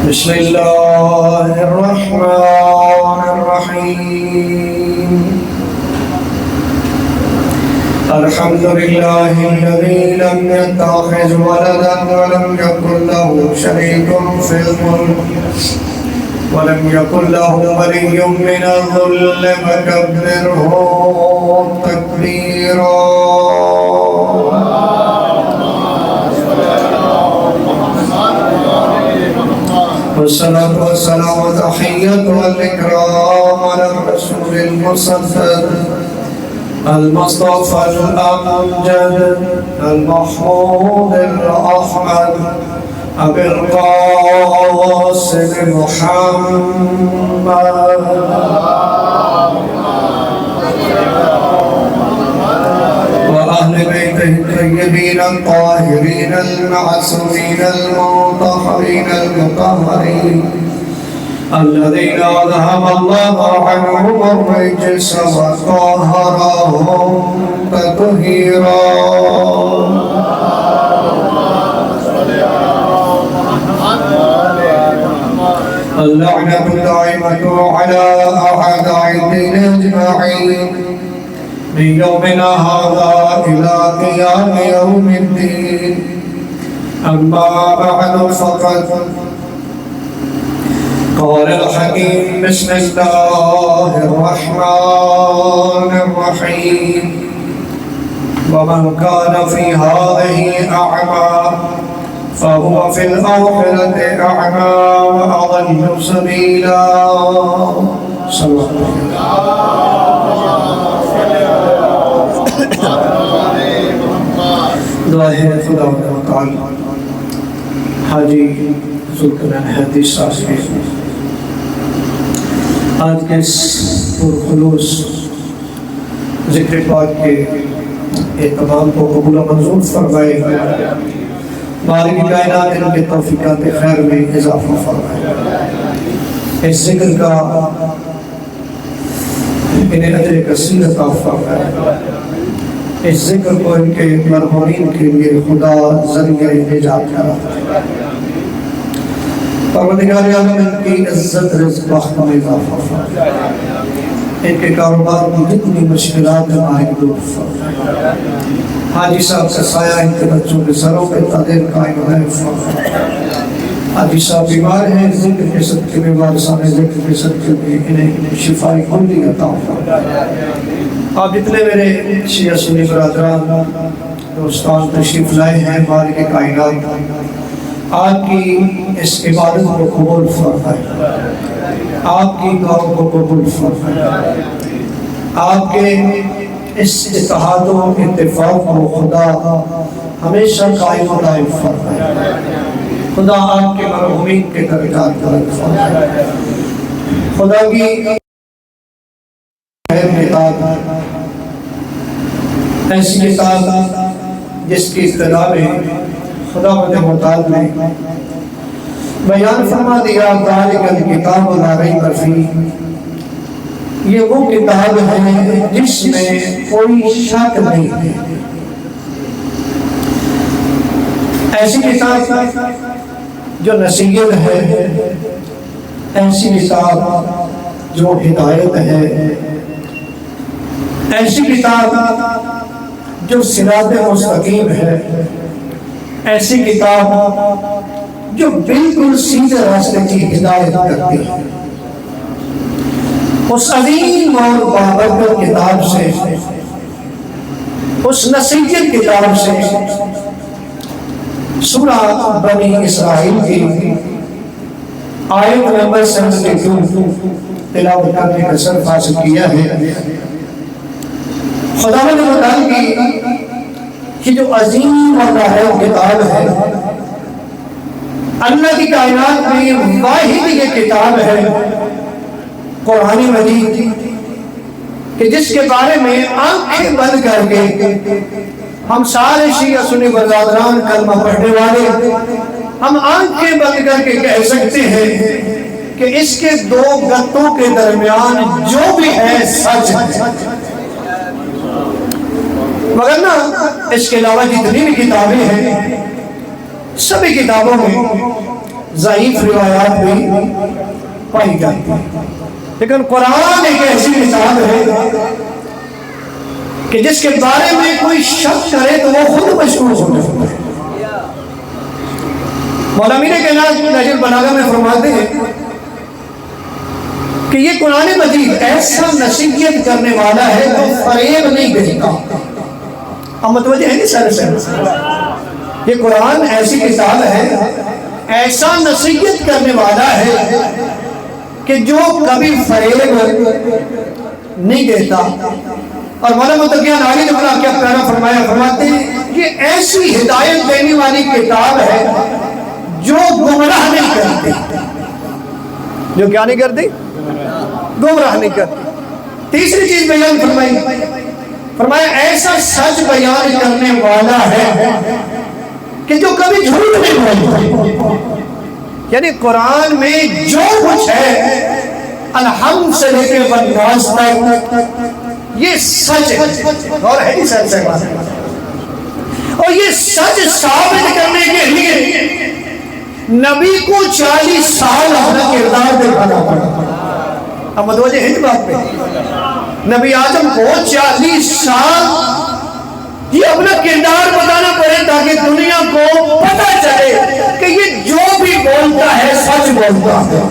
بسم الله الرحمن الرحيم الحمد لله الذي لم يتخذ ولدا ولم يكن له شريك في الملك ولم يكن له ولي من الذل فكبره تكبيرا والصلاة والسلام والتحية والإكرام على الرسول المصطفى المصطفى الأمجد المحمود الأحمد أبي القاسم محمد وأهل بيته الطيبين الطاهرين المعصومين المطهرين المطهرين الذين أذهب الله عنهم الرجس وطهرهم تطهيرا اللعنة دائمة على أعداء الدين أجمعين من يومنا هذا إلى قيام يوم الدين أما بعد فقد قال الحكيم بسم الله الرحمن الرحيم ومن كان في هذه أعمى فهو في الآخرة أعمى وأضل سبيلا صلى الله عليه وسلم. دعا ہے خدا و تعالی حاجی ذوالکمال حدیث صاحب کے آج کے اس پرخلوص ذکر پاک کے اہتمام کو قبول و منظور فرمائے، مالک کائنات ان کے توفیقات خیر میں اضافہ فرمائے، اس ذکر کا انہیں اجر کثیر عطا فرمائے، اس ذکر کو ان کے مرحومین کے لیے خدا ذریعہ نجات کرا، پروردگار عالم ان کی عزت رزق بخت میں اضافہ فرمائے، ان کے کاروبار میں جتنی مشکلات ہیں دور فرمائے، حاجی صاحب کا سایہ ان کے بچوں کے سروں پہ قدر قائم ہے فرمائے، حاجی صاحب بیمار ہیں، ذکر کے صدقے میں وارثان ذکر کے صدقے میں انہیں شفائی کلی عطا فرمائے۔ آپ جتنے میرے شیعہ سنی برادران دوستان تشریف لائے ہیں، مالک کائنات آپ کی اس عبادت کو قبول فرمائے، آپ کی دعاؤں کو قبول فرمائے، آپ کے اس اتحاد و اتفاق کو خدا ہمیشہ قائم و دائم فرمائے، خدا آپ کے مرحومین کے درجات بلند فرمائے، خدا کی کتاب ایسی کتاب جس کی ابتدا میں خدا متعال نے بیان فرما دیا ذالک الکتاب لا ریب فیہ، یہ وہ کتاب ہے جس میں کوئی شک نہیں ہے، ایسی کتاب جو نصیحت ہے، ایسی کتاب جو ہدایت ہے، ایسی کتاب جو صراط مستقیم ہے، ایسی کتاب جو بالکل سیدھے راستے کی ہدایت کرتی ہے، اس عظیم اور بابرکت کتاب سے، اس نصیحت کتاب سے سورہ بنی اسرائیل کی آیت نمبر 72 تلاوت کرنے کا شرف حاصل کیا ہے۔ خدا نے بتایا کہ جو عظیم اور نہایت کتاب ہے، اللہ کی کائنات میں واحد یہ کتاب ہے قرآن مجید کہ جس کے بارے میں آنکھیں بند کر کے ہم سارے شیعہ سنی برادران کلمہ پڑھنے والے ہم آنکھیں بند کر کے کہہ سکتے ہیں کہ اس کے دو گتوں کے درمیان جو بھی ہے سچ ہے، مگر نا اس کے علاوہ جتنی بھی کتابیں ہیں سبھی کتابوں میں ضعیف روایات بھی پائی جاتی ہیں، لیکن قرآن ایک ایسی کتاب ہے کہ جس کے بارے میں کوئی شک کرے تو وہ خود مشہور ہو جاتا ہے۔ مولا امین کائنات نہج البلاغہ میں فرماتے ہیں کہ یہ قرآن مجید ایسا نصیحت کرنے والا ہے جو فریب نہیں دیتا۔ اب متوجہ ہے نہیں سر سے، یہ قرآن ایسی کتاب ہے، ایسا نصیحت کرنے والا ہے کہ جو کبھی فریب نہیں دیتا۔ اور مولانا متقیان عالی نے بڑا کیا پیارا فرمایا، فرماتے ہیں یہ ایسی ہدایت دینے والی کتاب ہے جو گمراہ نہیں کرتی۔ جو کیا نہیں کرتی؟ گمراہ نہیں کرتی۔ تیسری چیز بیان فرمائی، فرمایا ایسا سچ بیان کرنے والا ہے کہ جو کبھی جھوٹ نہیں بولتا۔ یعنی قرآن میں جو کچھ ہے الحمد سے لے کے والناس تک یہ سچ ہے، اور ہے سچ ہے، اور یہ سچ ثابت کرنے کے لیے نبی کو 40 سال اپنا کردار دکھانا پڑا۔ اب متوجہ ہے بات پہ، نبی آدم کو 40 سال یہ اپنا کردار بتانا پڑے تاکہ دنیا کو پتہ چلے کہ یہ جو بھی بولتا ہے سچ بولتا ہے۔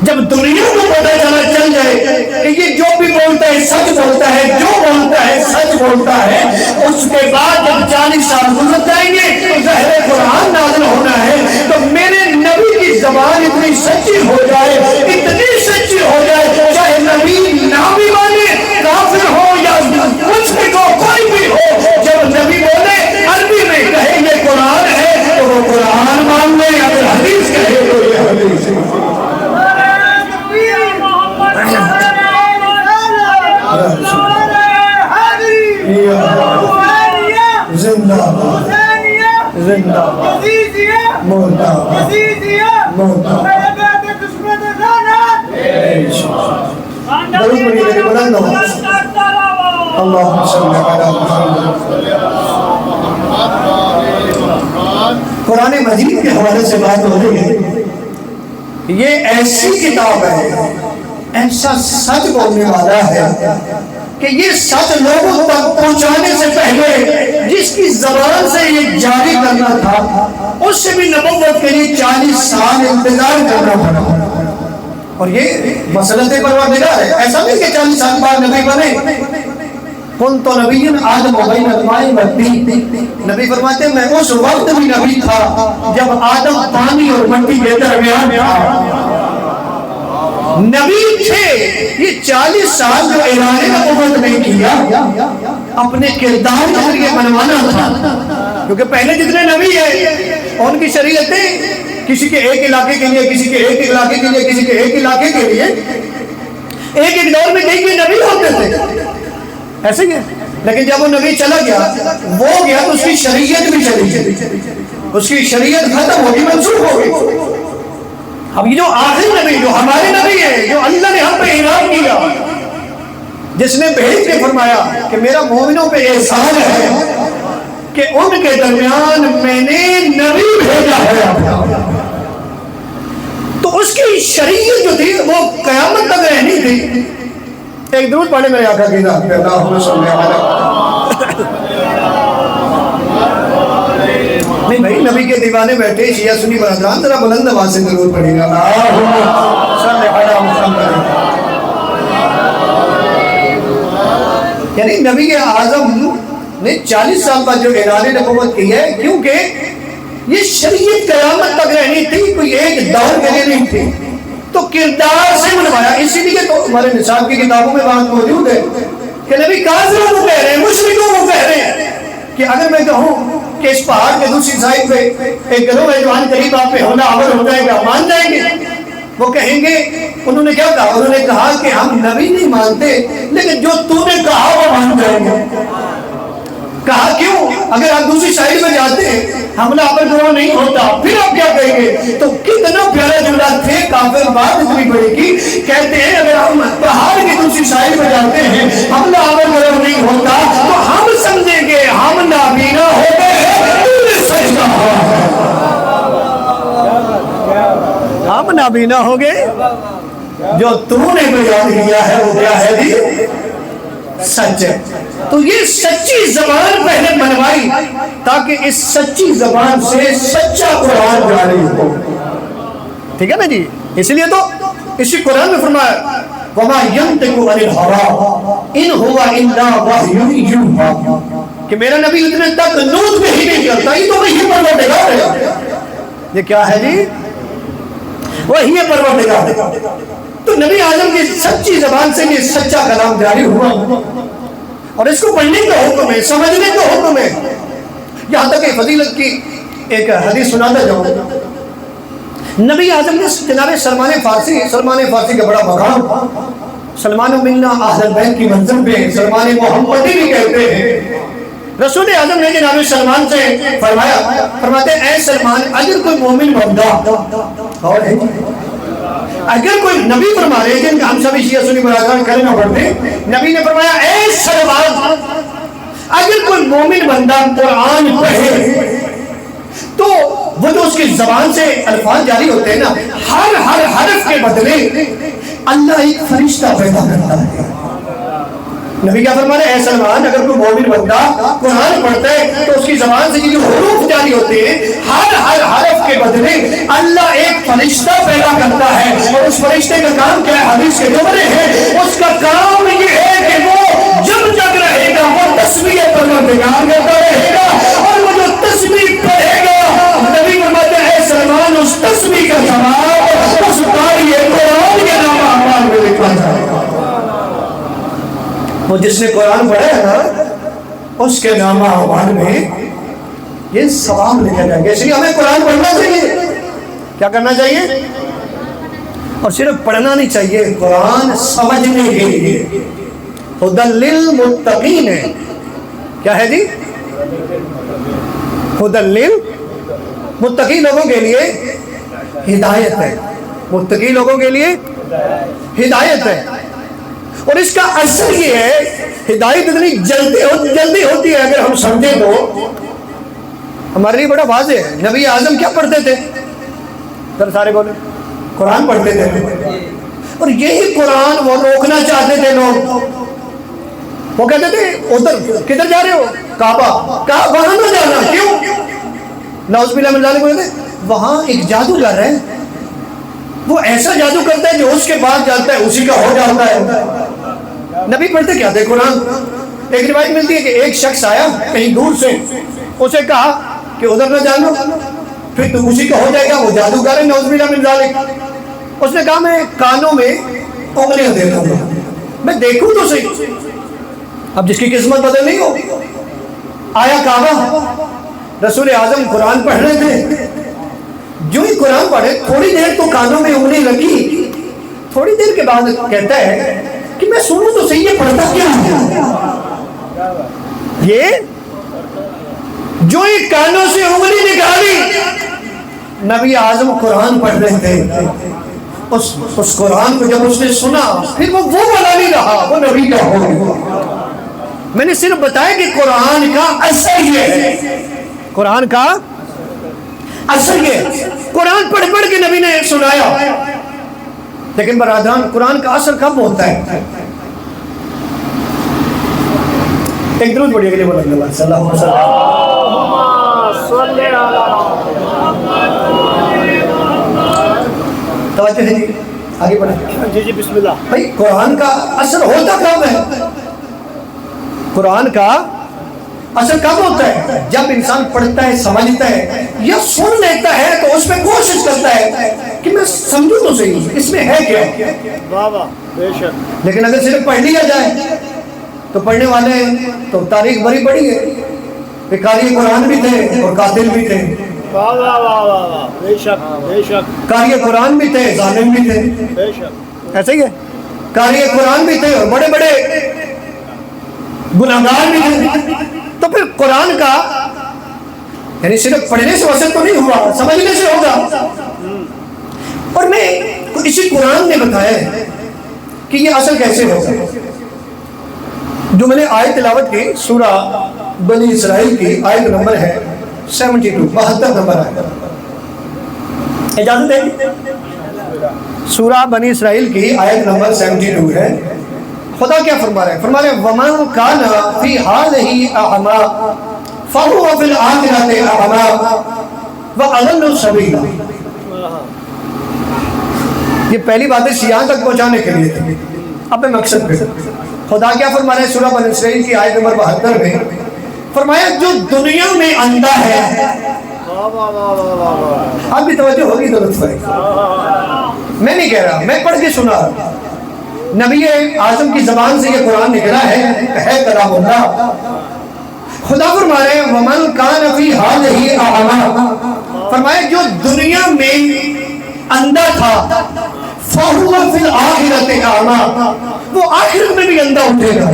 جب دنیا کو پتہ چل جائے کہ یہ جو بھی بولتا ہے سچ بولتا ہے، جو بولتا ہے سچ بولتا ہے، اس کے بعد جب 40 سال گزر جائیں گے تو ظاہر قرآن نازل ہونا ہے، تو میرے نبی کی زبان اتنی سچی ہو جائے، اتنی سچی ہو جائے، چاہے نبی نہ بھی مانے، کافر ہو یا مشرک ہو، کوئی بھی ہو، جب نبی بولے عربی میں کہے یہ قرآن ہے تو وہ قرآن مان لے، اگر حدیث کہے تو یہ حدیث ہے۔ زندہ زندہ مولا مولا درود پڑھیے میرے بلند آواز، اللہم صلی علی محمد۔ قرآن مجید کے حوالے سے بات ہو رہی ہے، یہ ایسی کتاب ہے، ایسا سچ بولنے والا ہے کہ یہ سچ لوگوں تک پہنچانے سے پہلے جس کی زبان سے یہ جاری کرنا تھا اس سے بھی نبوت کے لیے 40 سال انتظار کرنا پڑا۔ اور یہ مسلط پروردگار ہے، ایسا نہیں کہ 40 سال بعد نبی بنے۔ کن تو نبی آدم و بین الماء والطین، نبی فرماتے ہیں میں اس وقت بھی نبی تھا جب آدم پانی اور مٹی کے درمیان تھا۔ نبی تھے، یہ 40 سال جو اعلان نبوت نہیں کیا اپنے کردار کے ذریعے بنوانا تھا، کیونکہ پہلے جتنے نبی ہیں ان کی شریعتیں کسی کے ایک علاقے کے لیے، کسی کے ایک علاقے کے لیے، کسی کے ایک علاقے کے لیے، ایک ایک دور میں کئی نبی ہوتے تھے، ایسے ہی ہے۔ لیکن جب وہ نبی چلا گیا، وہ گیا تو اس کی شریعت بھی چلی گئی، اس کی شریعت ختم ہوگی، منسوخ ہوگی۔ اب یہ جو آخری نبی، جو ہمارے نبی ہے، جو اللہ نے ہم پہ انعام کیا، جس نے بھیج کے فرمایا کہ میرا مومنوں پہ احسان ہے کہ ان کے درمیان میں نے نبی بھیجا ہے، تو اس کی شریعت جو تھی وہ قیامت تک رہنی تھی۔ ایک درود پڑھے میرے آقا کی ذات پہ، اللہم صلی علی۔ نہیں بھائی، نبی کے دیوانے بیٹھے شیعہ سنی برادران، ذرا بلند آواز سے ضرور پڑھیں گا، اللہم صلی علی محمد۔ یعنی نبی اعظم نے 40 سال بعد جو اعلان نبوت کی ہے، کیونکہ یہ شریعت قیامت تک رہنی تھی، کوئی ایک دور کے لیے نہیں تھی، تو کردار سے بنوایا۔ اسی لیے تو ہمارے نصاب کی کتابوں میں بات موجود ہے کہ نبی کافروں کو کہہ رہے ہیں، مشرکوں کو کہہ رہے ہیں کہ اگر میں کہوں کہ اس پہاڑ کے دوسری سائڈ پہ ایک گروہ ہے جو آن قریب آپ پہ حملہ آور ہو جائے گا، مان جائیں گے؟ وہ کہیں گے، انہوں نے کیا کہا؟ انہوں نے کہا کہ ہم نبی نہیں مانتے، لیکن جو تو نے کہا وہ مان جائیں گے۔ کہا کیوں؟ اگر آپ دوسری سائڈ میں جاتے ہیں حملہ آور گروہ نہیں ہوتا، پھر آپ کیا کہیں گے؟ تو کتنا پیارا جملہ تھے، کافر بات اتنی بڑی کی، کہتے ہیں اگر ہم پہاڑ کی دوسری سائڈ میں جاتے ہیں حملہ آور گروہ نہیں ہوتا تو ہم سمجھیں گے ہم نابینا ہو گئے، تو نے سچ کہا۔ آپ نابینا ہو گئے؟ جو تم نے بیان کیا ہے وہ کیا ہے جی؟ سچ ہے۔ تو یہ سچی زبان پہلے بنوائی تاکہ اس سچی زبان سے سچا قرآن جاری ہو۔ ٹھیک ہے نا جی؟ اس لیے تو اسی قرآن میں فرمایا وَمَا يَنْتِقُ عَنِ الْهَوَىٰ إِنْ هُوَ إِلَّا وَحْيٌ يُوحَىٰ کہ میرا نبی اتنے تک نوٹ میں ہی نہیں کرتا، یہ تو وہی پروردگار ہے۔ یہ کیا ہے جی؟ وہی پروردگار ہے۔ تو نبی اعظم کی سچی زبان سے یہ سچا کلام جاری ہوا اور اس کو پڑھنے کا حکم ہے، سمجھنے کا حکم ہے۔ یہاں تک کہ فضیلت کی ایک حدیث سناتا جاؤں، نبی اعظم نے جناب سلمان فارسی کا بڑا مقام، سلمان منا اہل البیت کی منزل پہ سلمان محمدی بھی کہتے ہیں۔ رسول اعظم نے جناب سلمان سے فرماتے اے سلمان، اگر کوئی مومن بندہ اور ہے اگر کوئی نبی فرما رہے ہیں جن کا ہم سبھی شیعہ سنی برادران کلمہ پڑھتے ہیں، نبی نے فرمایا اے سلمان، اگر کوئی مومن بندہ قرآن پڑھے تو وہ جو اس کی زبان سے الفاظ جاری ہوتے ہیں نا، ہر حرف کے بدلے اللہ ایک فرشتہ پیدا کرتا ہے۔ نبی کیا فرما رہے ہیں اے سلمان، اگر کوئی مومن بندہ قرآن پڑھتا ہے تو اس کی زبان سے جو حروف جاری ہوتے ہیں، ہر حرف کے بدلے اللہ ایک فرشتہ پیدا کرتا ہے، اور اس فرشتے کا کام کیا ہے؟ حدیث کے جملے ہیں، اس کا کام یہ ہے کہ وہ جب تک رہے گا وہ تسبیح پروردگار کرتا رہے گا، اور وہ جو تسبیح پڑھے گا، نبی فرماتے ہیں اے سلمان، اس تسبیح کا ثواب اس قاری قرآن کے نام اعمال میں لکھا جائے گا۔ وہ جس نے قرآن پڑھا ہے نا، اس کے نام اعمال میں یہ ثواب لکھا جائے گا۔ اس لیے ہمیں قرآن پڑھنا چاہیے۔ کیا کرنا چاہیے؟ اور صرف پڑھنا نہیں چاہیے، قرآن سمجھنے کے لیے ہدی للمتقین ہے۔ کیا ہے جی؟ ہدی للمتقین لوگوں کے لیے ہدایت ہے، متقی لوگوں کے لیے ہدایت ہے۔ اور اس کا اثر یہ ہے، ہدایت اتنی جلدی ہوتی ہے اگر ہم سمجھیں تو ہمارے لیے بڑا واضح ہے۔ نبی اعظم کیا پڑھتے تھے؟ سر سارے بولے قرآن پڑھتے تھے، اور یہی قرآن وہ روکنا چاہتے تھے لوگ۔ وہ کہتے تھے ادھر کدھر جا رہے ہو؟ کعبہ، کہا وہاں نہ جانا۔ کیوں؟ نعوذ باللہ من ذالک، بولتے وہاں ایک جادوگر ہے، وہ ایسا جادو کرتا ہے جو اس کے بعد جاتا ہے اسی کا ہو جاتا ہے۔ نبی پڑھتے کیا تھے؟ قرآن۔ ایک روایت ملتی ہے کہ ایک شخص آیا کہیں دور سے، اسے کہا کہ ادھر نہ جانا، پھر تو اسی کا ہو جائے گا، وہ جادوگر ہے نعوذ باللہ من ذالک۔ اس نے کہا میں کانوں میں انگلیاں دیتا ہوں، میں دیکھوں تو صحیح۔ اب جس کی قسمت بدل نہیں ہو، آیا کعبہ، رسول اعظم قرآن پڑھ رہے تھے، جو ہی قرآن پڑھے تھوڑی دیر تو کانوں میں انگلی رکھی، تھوڑی دیر کے بعد کہتا ہے کہ میں سنوں تو صحیح، یہ پڑھتا کیا ہے؟ یہ جو ہی کانوں سے انگلی نکالی، نبی اعظم قرآن پڑھ رہے تھے، اس قرآن کو جب اس نے سنا، پھر وہ والا نہیں رہا، وہ نبی کا ہو گیا۔ میں نے صرف بتایا کہ قرآن کا اثر یہ ہے، قرآن کا اثر یہ، قرآن پڑھ کے نبی نے سنایا۔ لیکن برادران، قرآن کا اثر کب ہوتا ہے؟ ایک درود پڑھیے گا صلی اللہ علیہ وسلم۔ توجہ ہے جی، آگے بڑھیں۔ جی بسم اللہ۔ بھائی قرآن کا اثر ہوتا کب ہے؟ قرآن کا اثر کب ہوتا ہے؟ جب انسان پڑھتا ہے، سمجھتا ہے یا سن لیتا ہے تو اس میں کوشش کرتا ہے کہ میں سمجھوں تو صحیح اس میں ہے کیا۔ بے شک۔ لیکن اگر صرف پڑھ لیا جائے تو پڑھنے والے تو تاریخ بڑی بڑی ہے، قاری قرآن بھی تھے اور قاتل بھی تھے۔ بے شک بے شک۔ قاری قرآن بھی تھے، ظالم بھی تھے۔ بے شک، ایسے ہی ہے، قاری قرآن بھی تھے اور بڑے بڑے گناہگار بھی تھے۔ تو پھر قرآن کا یعنی صرف پڑھنے سے اثر تو نہیں ہوا، سمجھنے سے ہوگا۔ اور میں اسی قرآن نے بتایا ہے کہ یہ اثر کیسے ہوگا۔ جو میں نے آیت تلاوت کی، سورہ بنی اسرائیل کی آیت نمبر ہے 72 نمبر آیت، اجازت ہے؟ سورہ بنی اسرائیل کی آیت نمبر 72 ہے. خدا کیا فرما رہے ہیں؟ فرما رہے ہیں وَمَنْ كَانَ فِي هَٰذِهِ أَعْمَىٰ فَهُوَ فِي الْآخِرَةِ أَعْمَىٰ وَأَضَلُّ سَبِيلًا. یہ پہلی بات ہے یہاں تک پہنچانے کے لیے تھی اپنے مقصد پہ. خدا کیا فرما رہے ہیں سورہ بنی اسرائیل کی آیت نمبر 72 میں؟ فرمایا جو دنیا میں اندھا ہے. آپ بھی توجہ ہوگی تو لطف ہے. میں نہیں کہہ رہا، میں پڑھ کے سنا رہا. نبی اعظم کی زبان سے یہ قرآن نکلا ہے کلام اللہ. خدا فرما رہے ہیں وَمَنْ كَانَ فِي هَٰذِهِ أَعْمَىٰ. فرمایا جو دنیا میں اندھا تھا فَهُوَ فِي الْآخِرَةِ أَعْمَىٰ، وہ آخرت میں بھی اندھا اٹھے گا.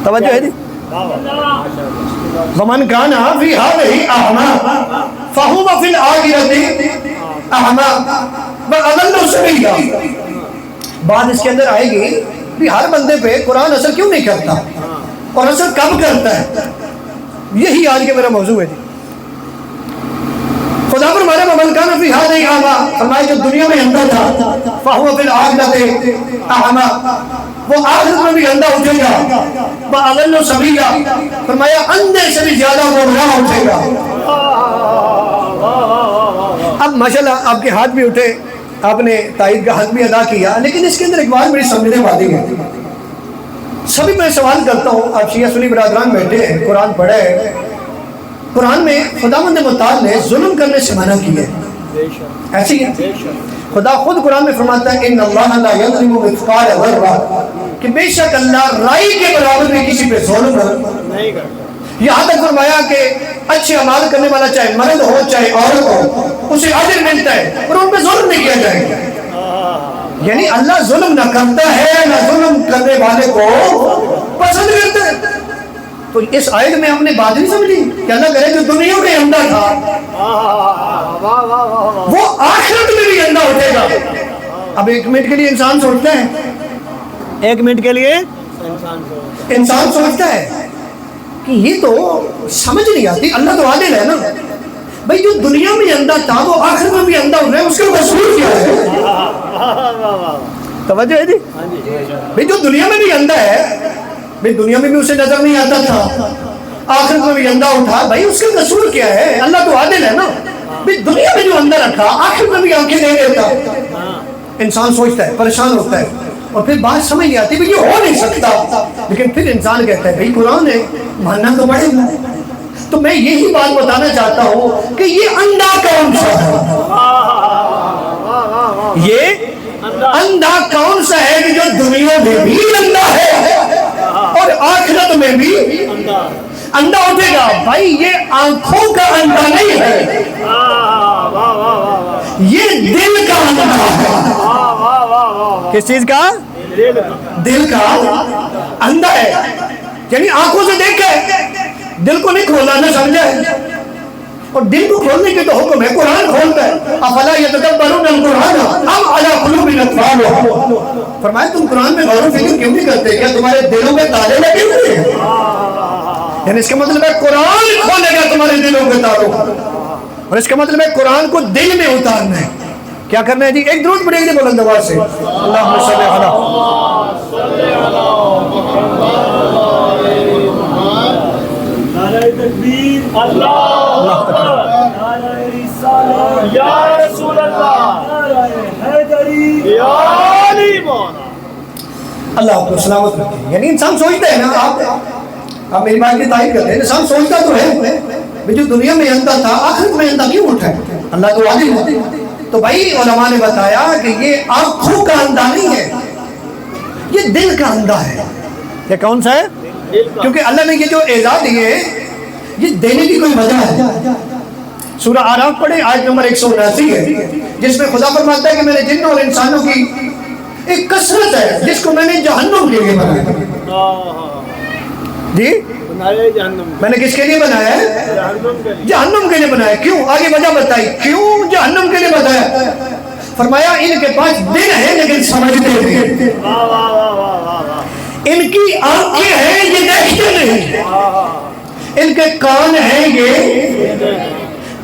توجہ ہے جی. وَمَنْ كَانَ فِي هَٰذِهِ أَعْمَىٰ فَهُوَ فِي الْآخِرَةِ أَعْمَىٰ وَأَضَلُّ سَبِيلًا. بات اس کے اندر آئے گی کہ ہر بندے پہ قرآن اثر کیوں نہیں کرتا اور اثر کب کرتا ہے. یہی آج کے میرا موضوع ہے جی. خدا فرمایا وَمَنْ كَانَ فِي هَٰذِهِ أَعْمَىٰ، فرمایا جو دنیا میں اندھا تھا فَهُوَ فِي الْآخِرَةِ أَعْمَىٰ، وہ آخرت میں بھی اندھا اٹھے گا. وَأَضَلُّ سَبِيلًا، فرمایا اندھے سے بھی زیادہ گمراہ اٹھے گا. اب ماشاءاللہ آپ کے ہاتھ بھی اٹھے، آپ نے تائید کا حق بھی ادا کیا، لیکن اس کے اندر ایک بات بڑی سمجھنے والی ہے. سبھی میں سوال کرتا ہوں، آپ شیعہ سنی برادران بیٹھے ہیں، قرآن پڑھے ہیں، قرآن میں خداوند متعال نے ظلم کرنے سے منع کیا ہے. ایسی ہے خدا خود قرآن میں فرماتا ہے ان اللہ لا یظلم مثقال ذرہ، کہ بے شک اللہ رائی کے برابر بھی کسی پہ ظلم نہیں کرتا. یہاں تک فرمایا کہ اچھے اعمال کرنے والا چاہے مرد ہو چاہے عورت ہو اسے اجر ملتا ہے اور ان پہ ظلم نہیں کیا جائے گا. یعنی اللہ ظلم نہ کرتا ہے نہ ظلم کرنے والے کو پسند کرتا ہے. تو اس آیت میں ہم نے بات نہیں سمجھی کہ اللہ کرے جو دنیا میں اندھا تھا وہ آخرت میں بھی اندھا اٹھے گا. اب ایک منٹ کے لیے انسان سوچتا ہے، ایک منٹ کے لیے انسان سوچتا ہے کہ یہ تو سمجھ نہیں آتی. اللہ تو عادل ہے نا بھائی، جو دنیا میں اندھا تھا وہ آخرت میں بھی اندھا ہو رہا ہے، اس کا قصور کیا ہے؟ توجہ ہے جی. بھائی جو دنیا میں بھی اندھا ہے، بھائی دنیا میں بھی اسے نظر نہیں آتا تھا، آخرت میں بھی اندھا اٹھا، بھائی اس کا قصور کیا ہے؟ اللہ تو عادل ہے نا بھائی، دنیا میں جو اندھا رکھا آخرت میں بھی آنکھیں دے دیتا. انسان سوچتا ہے، پریشان ہوتا ہے اور پھر بات سمجھ نہیں آتی بھائی یہ ہو نہیں سکتا. لیکن پھر انسان کہتا ہے بھائی قرآن ہے، ماننا تو پڑے گا. تو میں یہی بات بتانا چاہتا ہوں کہ یہ اندھا کون سا ہے؟ یہ اندھا کون سا ہے کہ جو دنیا میں بھی اندھا ہے اور آخرت میں بھی اندھا اٹھے گا؟ بھائی یہ آنکھوں کا اندھا نہیں ہے، یہ دل کا اندھا ہے. کس چیز کا؟ دل کا اندھا ہے. یعنی آنکھوں سے دیکھے، دل کو نہیں کھولا، نہ سمجھا ہے. اور دل کو کھولنے کے تو حکم ہے، قرآن کھولتا ہے. افلا یتدبرون القرآن ام علی قلوب اقفالها. فرمایا تم قرآن میں غور و فکر کیوں نہیں کرتے؟ کیا تمہارے دلوں میں تالے لگے ہوئے ہیں؟ یعنی اس کا مطلب ہے قرآن کھولے گا تمہارے دلوں کے تالوں، اور اس کا مطلب ہے قرآن کو دل میں اتارنا ہے. کیا کرنا ہے جی؟ ایک درود پڑھیں گے بلند آواز سے، اللہم صلی علی نعرہ تکبیر، اللہ اکبر، نعرہ رسالت یا رسول اللہ، نعرہ حیدری یا علی مولا. اللہ آپ کو سلامت رکھے. یعنی انسان سوچتا ہے نا، آپ میری بات کی تائید کرتے ہیں، انسان سوچتا تو ہے جو دنیا میں اندھا تھا آخرت میں اندھا کیوں اٹھا ہے؟ اللہ تو عادل ہے. تو بھائی علماء نے بتایا کہ یہ آنکھوں کا اندھا نہیں ہے، یہ دل کا اندھا ہے. یہ کون سا ہے؟ کیونکہ اللہ نے یہ جو اعزاز دیے یہ دینے کی کوئی وجہ ہے. سورہ اعراف پڑھے، آیت نمبر 179 ہے، جس میں خدا فرماتا ہے کہ میں نے جنوں اور انسانوں کی ایک کثرت ہے جس کو میں نے جہنم کے لیے بنایا. جی میں نے کس کے لیے بنایا ہے؟ جہنم کے لیے بنایا. کیوں؟ آگے وجہ بتائی کیوں جہنم کے لیے بتایا. فرمایا ان کے پاس دل ہے لیکن سمجھتے نہیں، ان کی آنکھیں ہیں یہ دیکھتے نہیں، ان کے کان ہیں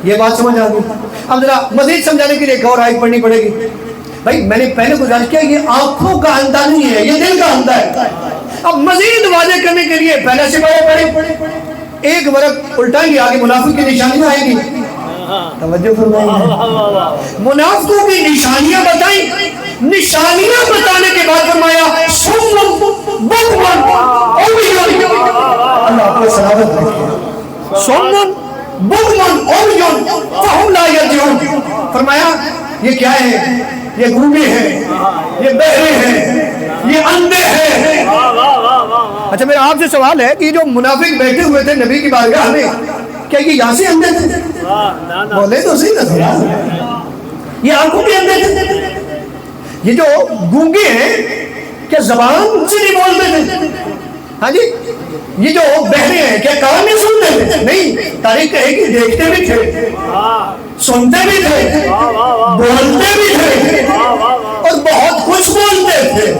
یہ بات سمجھ آ گئی. اب ذرا مزید سمجھانے کے لیے ایک اور آیت پڑھنی پڑے گی. بھائی میں نے پہلے گزارش کیا یہ آنکھوں کا اندھا نہیں ہے، یہ دل کا اندھا ہے. اب مزید واضح کرنے کے لیے پہلے سے پڑھے ایک ورق الٹائیں گے، آگے منافق کی نشانیاں آئیں گی. توجہ فرمائیں، منافقوں کی نشانیاں بتائیں. نشانیاں بتانے کے بعد فرمایا سم بکم عمی، اللہ آپ کو سلامت رکھے. سم بکم عمی فہم لا یرجعون. فرمایا یہ کیا ہے؟ یہ گونگے ہیں، یہ بہرے ہیں، یہ اندھے ہیں. اچھا میرا آپ سے سوال ہے کہ جو منافق بیٹھے ہوئے تھے نبی کی بارگاہ میں، کیا یہ یہاں سے اندھے تھے؟ بولے تو صحیح نہ تھوڑا. یہ آنکھوں کے اندھے تھے. یہ جو گونگے ہیں کیا زبان سے نہیں بولتے تھے؟ ہاں جی. یہ جو بہرے ہیں کیا کان نہیں سنتے تھے؟ نہیں، تاریخ کہے کہ دیکھتے بھی تھے، سنتے بھی تھے، بولتے بھی تھے اور بہت کچھ بولتے تھے.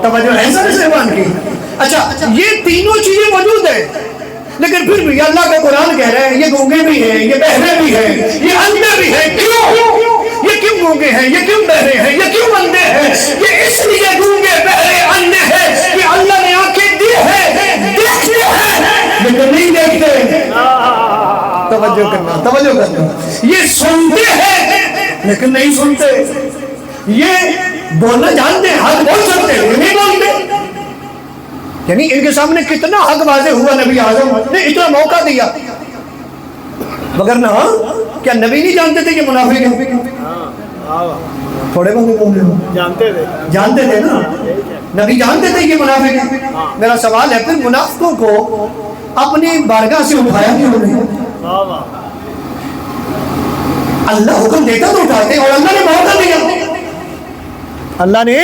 توجہ ہے سر سلیمان کی. اچھا یہ تینوں چیزیں موجود ہیں، لیکن پھر بھی اللہ کا قرآن کہہ رہا ہے یہ گونگے بھی ہیں، یہ بہرے بھی ہیں، یہ اندھے بھی ہیں. کیوں؟ یہ کیوں گونگے ہیں، یہ کیوں بہرے ہیں، یہ کیوں اندھے ہیں؟ یہ اس لیے گونگے بہرے اندھے ہیں کہ اللہ نے آنکھیں دی ہے، دیکھتے ہیں لیکن نہیں دیکھتے. توجہ کرنا، توجہ کرنا. یہ سنتے ہیں لیکن نہیں سنتے. یہ بولنا جانتے ہیں، حق بول سکتے ہیں نہیں بولتے. یعنی ان کے سامنے کتنا حق واضح ہوا نبی اعظم نے اتنا موقع دیا. مگر نہ کیا نبی نہیں جانتے تھے کہ منافق ہیں؟ تھوڑے بہت جانتے تھے نا. نبی جانتے تھے کہ منافق ہیں. میرا سوال ہے پھر منافقوں کو اپنی بارگاہ سے اٹھایا کیوں نہیں؟ اللہ حکم دیتا تو اٹھاتے، اور اللہ نے موقع دیا. اللہ نے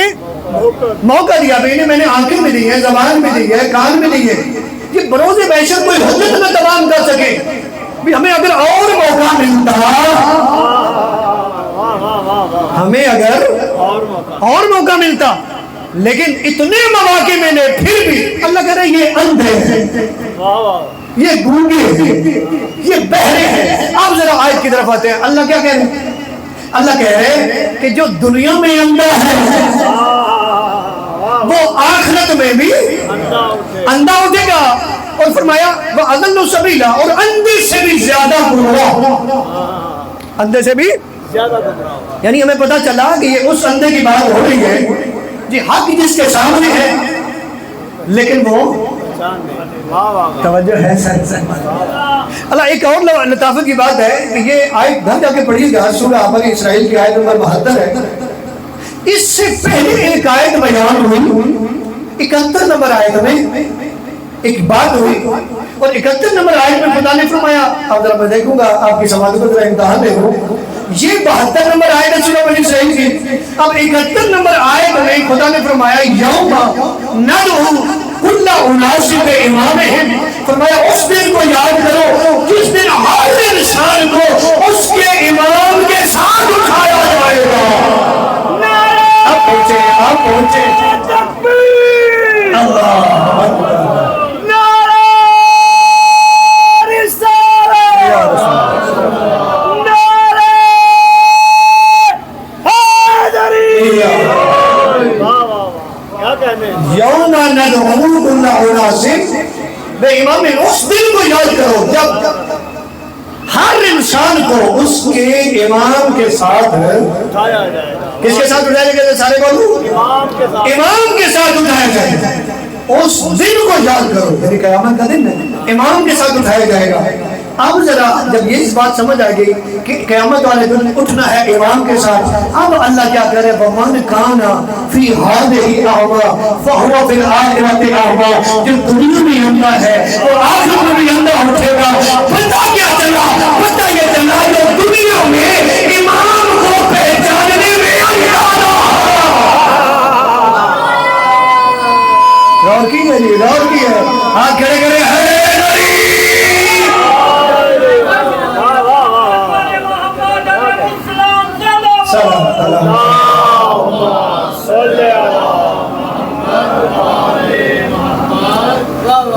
موقع دیا. میں نے آنکھیں بھی دی ہیں، زبان بھی دی ہے، کان بھی دی ہے. یہ بروز بحشر کوئی حجت نہ تمام کر سکے. ہمیں اگر اور موقع ملتا، ہمیں اگر اور موقع ملتا، لیکن اتنے مواقع میں نے پھر بھی اللہ کہہ رہے یہ اندھے ہیں، یہ گونگے ہیں، یہ بہرے ہیں. آپ ذرا آیت کی طرف آتے ہیں. اللہ کیا کہہ رہے ہیں؟ اللہ کہہ رہے ہیں کہ جو دنیا میں اندھا ہے وہ آخرت میں بھی اندھا اٹھے گا. اور فرمایا وَأَضَلُّ سَبِيلًا، اور اندھے سے بھی زیادہ گمراہ. اندھے سے بھی زیادہ گمراہ. یعنی ہمیں پتہ چلا کہ یہ اس اندھے کی بات ہو رہی ہے جی حق جس کے سامنے ہے لیکن وہ توجہ ہے. اللہ ایک اور لطافت کی بات ہے کہ یہ آیت گھر جا کے پڑھیے گا، سورہ بنی اسرائیل کی آیت نمبر 72 ہے. اس سے پہلے ایک آیت بیان ہوئی، 71 نمبر آیت میں ایک بات ہوئی، اور 71 نمبر آیت میں خدا نے فرمایا، اب ذرا میں دیکھوں گا آپ کی سماعت کو ذرا امتحان دیکھو. یہ 72 نمبر آیت ہے سورہ بنی اسرائیل کی. اب 71 نمبر آیت میں خدا نے فرمایا یوم ندعو کل اناس بامامہم. فرمایا اس دن کو یاد کرو جس دن ہر انسان کو اس کے امام کے ساتھ اٹھایا جائے گا. اب پہنچے اللہ اکبر. یوم ندعو کل اناس بامامہم. اس دن کو یاد کرو جب ہر انسان کو اس کے امام کے ساتھ اٹھایا جائے گا. کس کے ساتھ اٹھایا جائے گا؟ سارے بولو امام کے ساتھ اٹھایا جائے گا. اس دن کو یاد کرو، یعنی قیامت کا دن ہے، امام کے ساتھ اٹھایا جائے گا. اب ذرا جب یہ اس بات سمجھ آ گئی کہ قیامت والے دن اٹھنا ہے امام کے ساتھ، اب اللہ کیا کرے وَمَنْ كَانَ فِي هَذِهِ أَعْمَى فَهُوَ فِي الْآخِرَةِ أَعْمَى. جو دنیا میں اندھا ہے اور آخرت میں بھی اندھا اٹھے گا. پتہ کیا چلا؟ پتہ یہ چلا جو دنیا میں امام کو پہچاننے میں اندھا غور کی ہے جی، غور کی ہے. ہاتھ کھڑے کرے ہے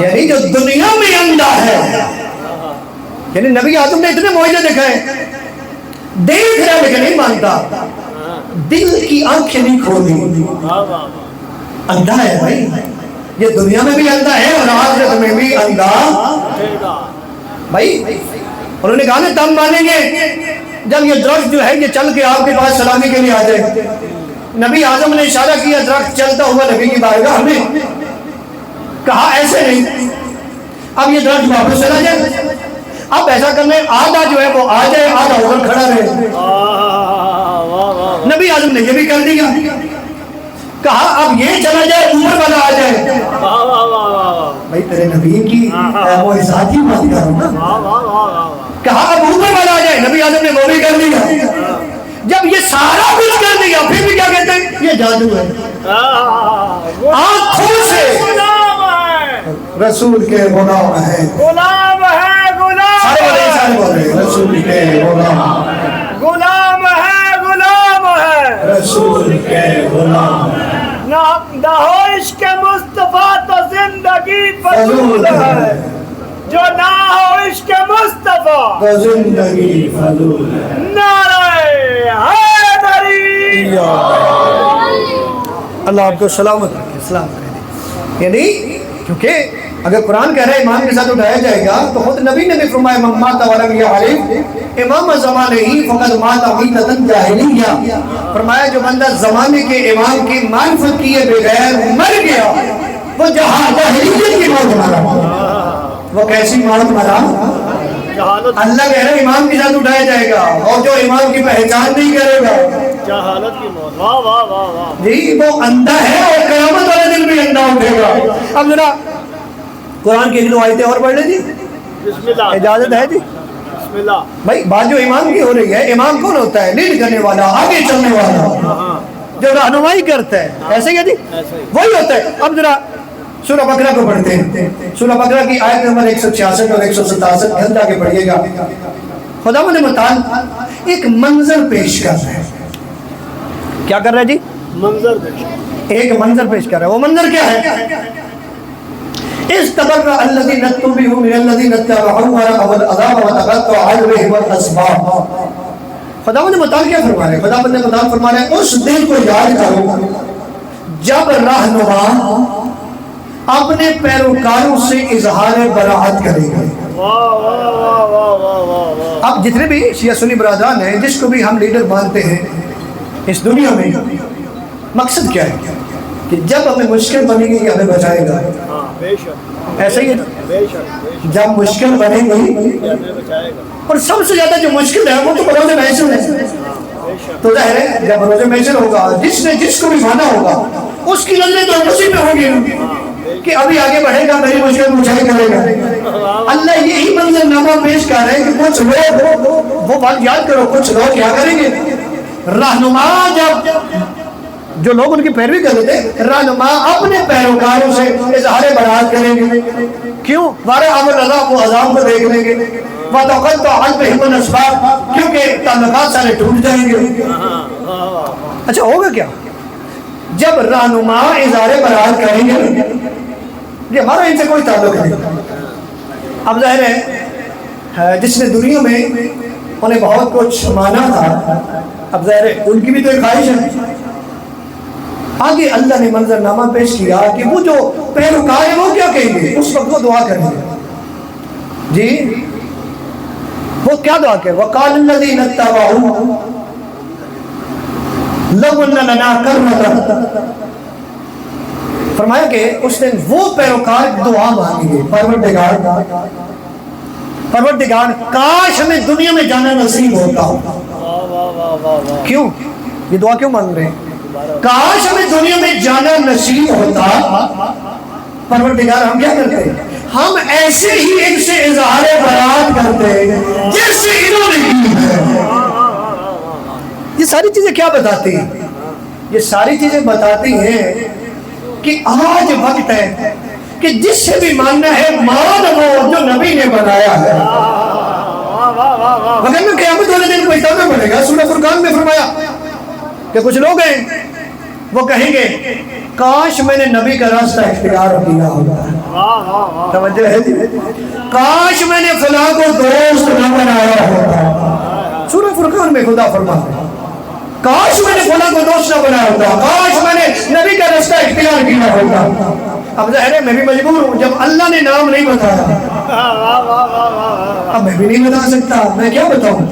یعنی جو دنیا میں اندھا ہے، یعنی نبی آدم نے اتنے معجزے دکھائے دیکھ رہا لیکن نہیں مانتا, دل کی آنکھیں نہیں کھولی, اندھا ہے بھائی, یہ دنیا میں بھی اندھا ہے اور آخرت میں بھی اندھا بھائی. انہوں نے کہا نا تب مانیں گے جب یہ درخت جو ہے یہ چل کے آپ کے پاس سلامی کے لیے آ جائے. نبی اعظم نے اشارہ کیا درخت چلتا ہوا نبی کی بارگاہ میں, کہا ایسے نہیں, اب یہ درخت واپس چلا جائے, اب ایسا کرنے آدھا جو ہے وہ آ جائے, آدھا اوپر کھڑا رہے. نبی اعظم نے یہ بھی کر دیا, کہا اب یہ چلا جائے اوپر والا آ جائے. بھائی تیرے نبی کی وہ ذاتی بات کرو نا, کہا اب اوپر والا آ جائے. نبی اعظم نے وہ بھی کر دیا. جب یہ سارا کچھ کر دیا پھر بھی کیا کہتے ہیں یہ جادو ہے. آنکھوں سے رسول کے غلام ہے, غلام ہے, غلام بول رہے رسول کے غلام, غلام ہے, غلام ہے, رسول کے غلام. نہ ہو عشق مصطفیٰ تو زندگی فضول ہے, جو نہ ہو عشق مصطفیٰ تو زندگی فضول ہے. نعرہ حیدری, اللہ آپ کو سلامت رکھے, سلام کرے. یعنی کیونکہ اگر قرآن کہہ رہا ہے امام کے ساتھ اٹھایا جائے گا تو خود نبی نے بھی فرمایا من مات ولم یعرف امام زمانے ہی فقد مات میتۃ جاہلیہ. فرمایا جو بندہ زمانے کے امام کی معرفت کیے بغیر مر گیا وہ جاہلیت کی موت مرا. وہ کیسی موت مرا؟ اللہ کہہ رہا ہے امام کے ساتھ اٹھایا جائے گا اور جو امام کی پہچان نہیں کرے گا جہالت کی موت. واہ واہ واہ واہ جی, وہ اندھا ہے اور قیامت والے دن بھی اندھا اٹھے گا. اب ذرا قرآن کی ایک دو آیتیں اور پڑھ لیں جی, اجازت ہے جی. بسم اللہ. بھائی بات جو امام کی ہو رہی ہے, امام کون ہوتا ہے؟ لیڈ کرنے والا, آگے چلنے والا, جو رہنمائی کرتا ہے, ایسے ہی ہے جی, وہی ہوتا ہے. اب ذرا سورہ بقرہ کو پڑھتے ہیں. سورہ بقرہ کی آیت نمبر 166 اور 167 گھر جا کے پڑھیے گا. خداوند متعال ایک منظر پیش کر رہے ہیں. کیا کر رہے ہیں جی؟ منظر پیش, ایک منظر پیش کر رہے ہیں. وہ منظر کیا ہے؟ استبرأ الذين اتبعوا من الذين اتبعوا ورأوا العذاب وتقطعت بهم الأسباب. خداوند متعال کیا فرما رہے ہیں؟ خداوند متعال فرما رہے ہیں اس دن کو یاد کرو جب رہنما اپنے پیروکاروں سے اظہار براعت کرے گا. اب جتنے بھی شیعہ سنی برادران ہیں جس کو بھی ہم لیڈر مانتے ہیں اس دنیا میں, مقصد کیا ہے کہ جب ہمیں مشکل بنے گی کہ ہمیں بچائے گا. ایسا ہی ہے, جب مشکل بنے گی, اور سب سے زیادہ جو مشکل ہے وہ تو بروز محشر ہے. تو ظاہر ہے جب بروز محشر ہوگا جس نے جس کو بھی مانا ہوگا اس کی نظریں تو اسی پہ ہوں گی کہ ابھی آگے بڑھے گا, میری مشکل مجھے کرے گا. اللہ یہی منظر نامہ پیش کر رہے ہیں کہ کچھ لوگ, وہ بات یاد کرو, کچھ لوگ کیا کریں گے؟ رہنما جب جو لوگ ان کی پیروی کر رہے تھے, رہنما اپنے پیروکاروں سے اظہار براعت کریں گے. کیوں؟ وَرَأَوُا الْعَذَابَ, وہ عذاب کو دیکھ لیں گے. وَتَقَطَّعَتْ بِهِمُ الْأَسْبَابُ, کیونکہ تعلقات سارے ٹوٹ جائیں گے. اچھا ہوگا کیا جب رہنما اظہار براعت کریں گے؟ یہ ہمارا ان سے کوئی تعلق نہیں. اب ظاہر ہے جس نے دنیا میں انہیں بہت کچھ مانا تھا, اب ظاہر ہے ان کی بھی تو ایک خواہش ہے. آگے اللہ نے منظر نامہ پیش کیا کہ وہ جو پیروکار ہیں وہ کیا کہیں گے. اس وقت وہ دعا کریں گے جی, وہ کیا دعا کریں؟ وَقَالَ الَّذِينَ اتَّبَعُوا لَوْ أَنَّ لَنَا كَرَّةً. فرمایا کہ اس دن وہ پیروکار دعا مانگیں گے, پروردگار کاش ہمیں دنیا میں جانا نصیب ہوتا. کیوں یہ دعا کیوں مانگ رہے ہیں؟ کاش ہمیں دنیا میں جانا نصیب ہوتا. پروردگار ہم کیا کرتے ہیں؟ ہم ایسے ہی ان سے اظہار براعت کرتے ہیں جیسے انہوں نے کی ہے. یہ ساری چیزیں کیا بتاتی ہیں؟ یہ ساری چیزیں بتاتی ہیں کہ آج وقت ہے کہ جس سے بھی ماننا ہے مان وہ جو نبی نے بنایا ہے. وگرنہ قیامت والے دن پہچانا پڑے گا. سورہ فرقان میں فرمایا کہ کچھ لوگ ہیں وہ کہیں گے کاش میں نے نبی کا راستہ اختیار کیا ہوتا. توجہ ہے جی, کاش میں نے فلاں کو دوست نہ بنایا ہوتا. سورہ فرقان میں خدا فرماتا ہے کاش میں نے خدا کو دوست نہ بنایا ہوتا، کاش میں نے نبی کا رستہ اختیار کیا ہوتا۔ اب ظاہر ہے میں بھی مجبور ہوں، جب اللہ نے نام نہیں بتایا اب میں بھی نہیں بتا سکتا، میں کیا بتاؤں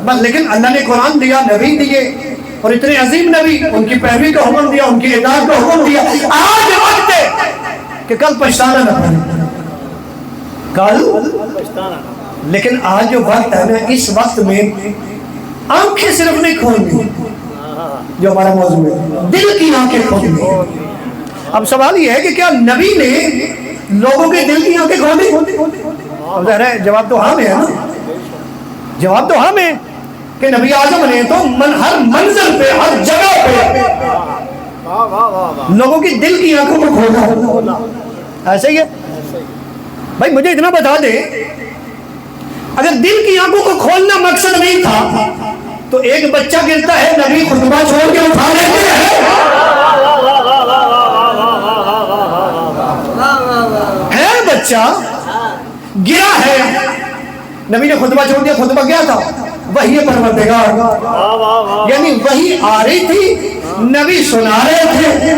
بس۔ لیکن اللہ نے قرآن دیا، نبی دیے، اور اتنے عظیم نبی، ان کی پیروی کا حکم دیا، ان کی اطاعت کا حکم دیا۔ آج وقت ہے کہ کل پچھتانا نہ پڑے، کل پچھتانا۔ لیکن آج جو وقت ہے نا، اس وقت میں آنکھیں صرف نہیں کھولنی جو ہمارا موضوع ہے، دل کی آنکھیں کھولنی۔ اب سوال یہ ہے کہ کیا نبی نے لوگوں کے دل کی آنکھیں کھولی؟ ظاہر ہے جواب تو ہاں میں ہے نا، جواب تو ہاں میں کہ نبی اعظم نے تو ہر منزل پہ، ہر جگہ پہ لوگوں کی دل کی آنکھوں کو کھولا۔ ایسے ہی ہے بھائی، مجھے اتنا بتا دے، اگر دل کی آنکھوں کو کھولنا مقصد نہیں تھا تو ایک بچہ گرتا ہے، نبی خطبہ چھوڑ کے اٹھا لیتے ہیں، بچہ گرا ہے، نبی نے خطبہ چھوڑ دیا۔ خطبہ کیا تھا؟ وحی پروردگار، یعنی وحی آ رہی تھی، نبی سنا رہے تھے۔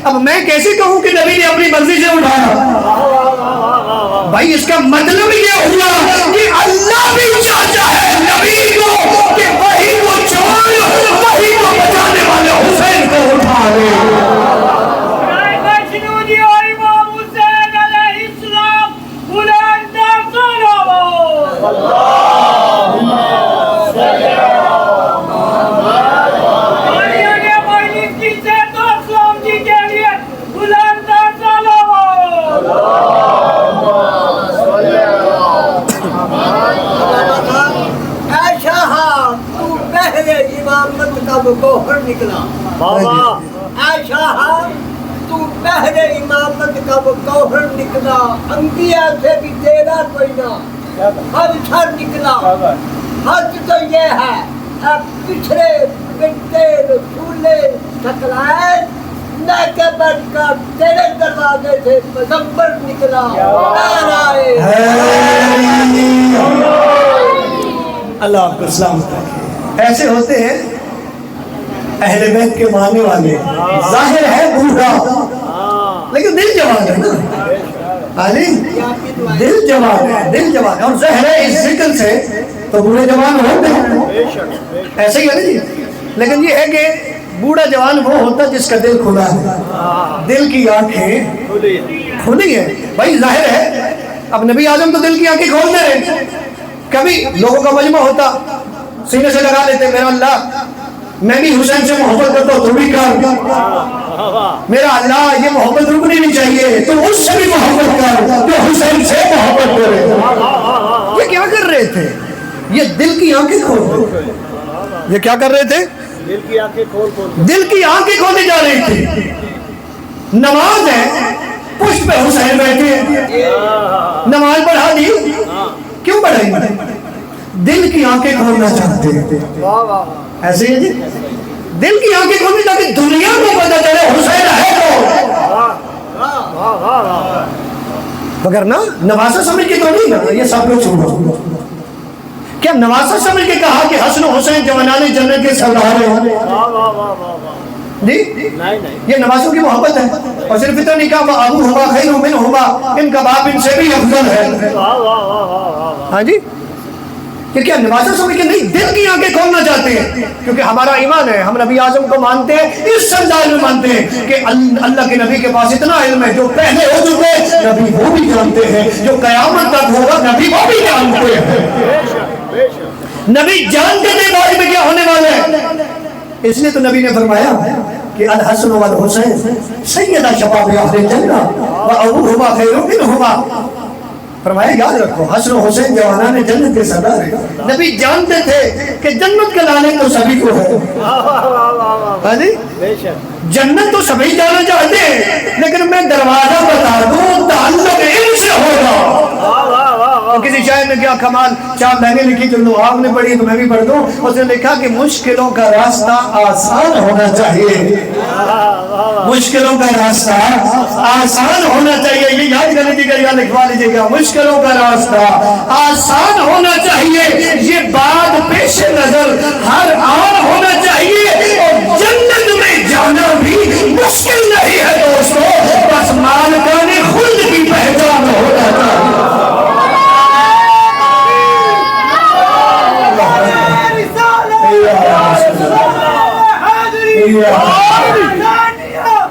اب میں کیسے کہوں کہ نبی نے اپنی مرضی سے اٹھایا؟ بھائی اس کا مطلب یہ ہوا کہ اللہ بھی چاہتا ہے نبی کو کہ وحی کو چھوڑ، وحی کو بچانے والے حسین کو اٹھا لے۔ گوہر نکلا عائشہ، تو پہلے امامت کا وہ گوہر نکلا، انبیاء سے بھی تیرا کوئی نہ، ہر چھر نکلا۔ حج تو یہ ہے اب پچھڑے بنتے رسول ٹکرائے نہ کے بن کر تیرے دروازے سے پیغمبر نکلا۔ اللہ آپ کو سلامت رکھے۔ ایسے ہوتے ہیں اہل بیت کے ماننے والے، ظاہر ہے بوڑھا لیکن دل جوان ہے نا، دل جوان ہے، دل جوان ہے، اور ظاہر ہے اس ذکر سے تو بوڑھے جوان ہوتے ہیں، ایسے ہی ہے نا جی۔ لیکن یہ ہے کہ بوڑھا جوان وہ ہوتا جس کا دل کھلا ہے، دل کی آنکھیں کھلی ہے۔ بھائی ظاہر ہے اب نبی اعظم تو دل کی آنکھیں کھولتے رہے، کبھی لوگوں کا مجمع ہوتا، سینے سے لگا لیتے، میرا اللہ میں بھی حسین سے محبت کرتا ہوں، تو بھی کر، میرا اللہ یہ محبت رکنی نہیں چاہیے، تو اس سے بھی محبت کر جو حسین سے محبت کرے۔ یہ کیا کر رہے تھے؟ یہ دل کی آنکھیں کھول، یہ کیا کر رہے تھے؟ دل کی آنکھیں کھول دل کی آنکھیں کھولی جا رہی تھی۔ نماز ہے، پشت پہ حسین بیٹھے، نماز پڑھا دی، کیوں پڑھائی؟ دل کی آنکھیں کھولنا چاہتے ہیں، ایسے ہی جی، دل کی آنکھیں کھولنے تاکہ دنیا کو پتہ چلے حسین ہے تو، مگر نا نواسا سمجھ کے تو نہیں نا، یہ سب لوگ چھوڑو۔ کیا نواسا سمجھ کے کہا کہ حسن و حسین جوانان جنت کے سردار ہیں؟ جی یہ نواسوں کی محبت ہے، اور صرف اتنا نہیں کہا ابو ہوا خیر منہما، ان کا باپ ان سے بھی افضل ہے۔ ہاں جی، کہ کیا نواسا سمجھ کے نہیں، دل کی آنکھیں کھولنا چاہتے ہیں، کیونکہ ہمارا ایمان ہے، ہم نبی اعظم کو مانتے ہیں، اس سمجھائے میں مانتے ہیں کہ اللہ کے نبی کے پاس اتنا علم ہے، جو پہلے ہو چکے نبی وہ بھی جانتے ہیں، جو قیامت تک ہوگا نبی وہ بھی جانتے ہیں۔ نبی جانتے تھے بعد میں کیا ہونے والا ہے، اس لیے تو نبی نے فرمایا کہ الحسن والحسین سیدہ شباب اہل جنہ وابوہما خیر منہما۔ فرمایا یاد رکھو حسن و حسین جوانان جنت کے سردار ہیں۔ نبی جانتے تھے کہ جنت کا لالچ تو سبھی کو ہے، ہاں جی، جنت تو سبھی جانا چاہتے ہیں، لیکن میں دروازہ بتا دوں تعلق ان سے ہوگا، اور کسی شاعر نے کیا کمال، چار لائنیں لکھی جو لوگ آپ نے پڑھی تو میں بھی پڑھ دوں. اس نے لکھا کہ مشکلوں کا راستہ آسان ہونا چاہیے، مشکلوں کا راستہ آسان ہونا چاہیے. یہ یاد کر لیجیے گا یا لکھوا لیجیے گا، مشکلوں کا راستہ آسان ہونا چاہیے، یہ بات پیش نظر ہر آن ہونا چاہیے. اور جنت میں جانا بھی مشکل نہیں ہے دوستو، بس مالکان خلد کی پہچان ہونا چاہیے.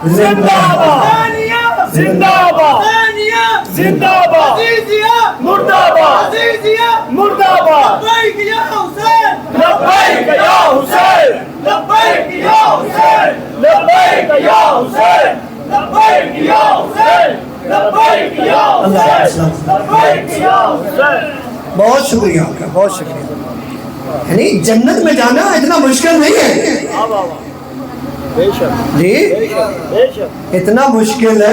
زندہ باد، زندہ باد، زندہ باد، مردہ باد، مردہ باد. لبیک یا حسین، لبیک یا حسین، لبیک یا حسین، لبیک یا حسین، لبیک یا حسین، لبیک یا حسین، لبیک یا حسین. بہت شکریہ آپ کا، بہت شکریہ. یعنی جنت میں جانا اتنا مشکل نہیں ہے جی، اتنا مشکل ہے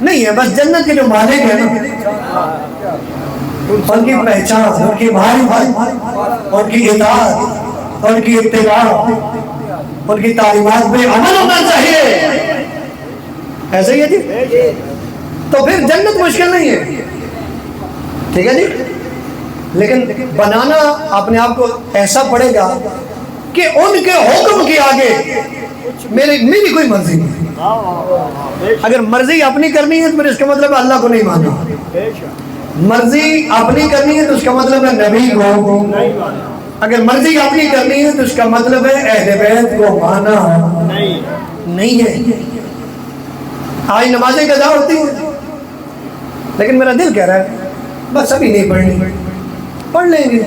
نہیں ہے. بس جنت کے جو مالک ہیں نا، ان کی پہچان، ان کی معرفت، ان کی اطاعت، ان کی اتباع، ان کی تعلیمات پہ عمل ہونا چاہیے. ایسا ہی ہے جی، تو پھر جنت مشکل نہیں ہے. ٹھیک ہے جی، لیکن بنانا اپنے آپ کو ایسا پڑے گا کہ ان کے حکم کے آگے میری کوئی مرضی نہیں. اگر مرضی اپنی کرنی ہے تو پھر اس کا مطلب ہے اللہ کو نہیں ماننا. مرضی اپنی کرنی ہے تو اس کا مطلب ہے نبی کو. اگر مرضی اپنی کرنی ہے تو اس کا مطلب ہے اہل بیت کو مانا نہیں ہے. آج نمازیں قضا ہوتی ہیں، لیکن میرا دل کہہ رہا ہے بس ابھی نہیں پڑھنی، پڑھ لیں گے.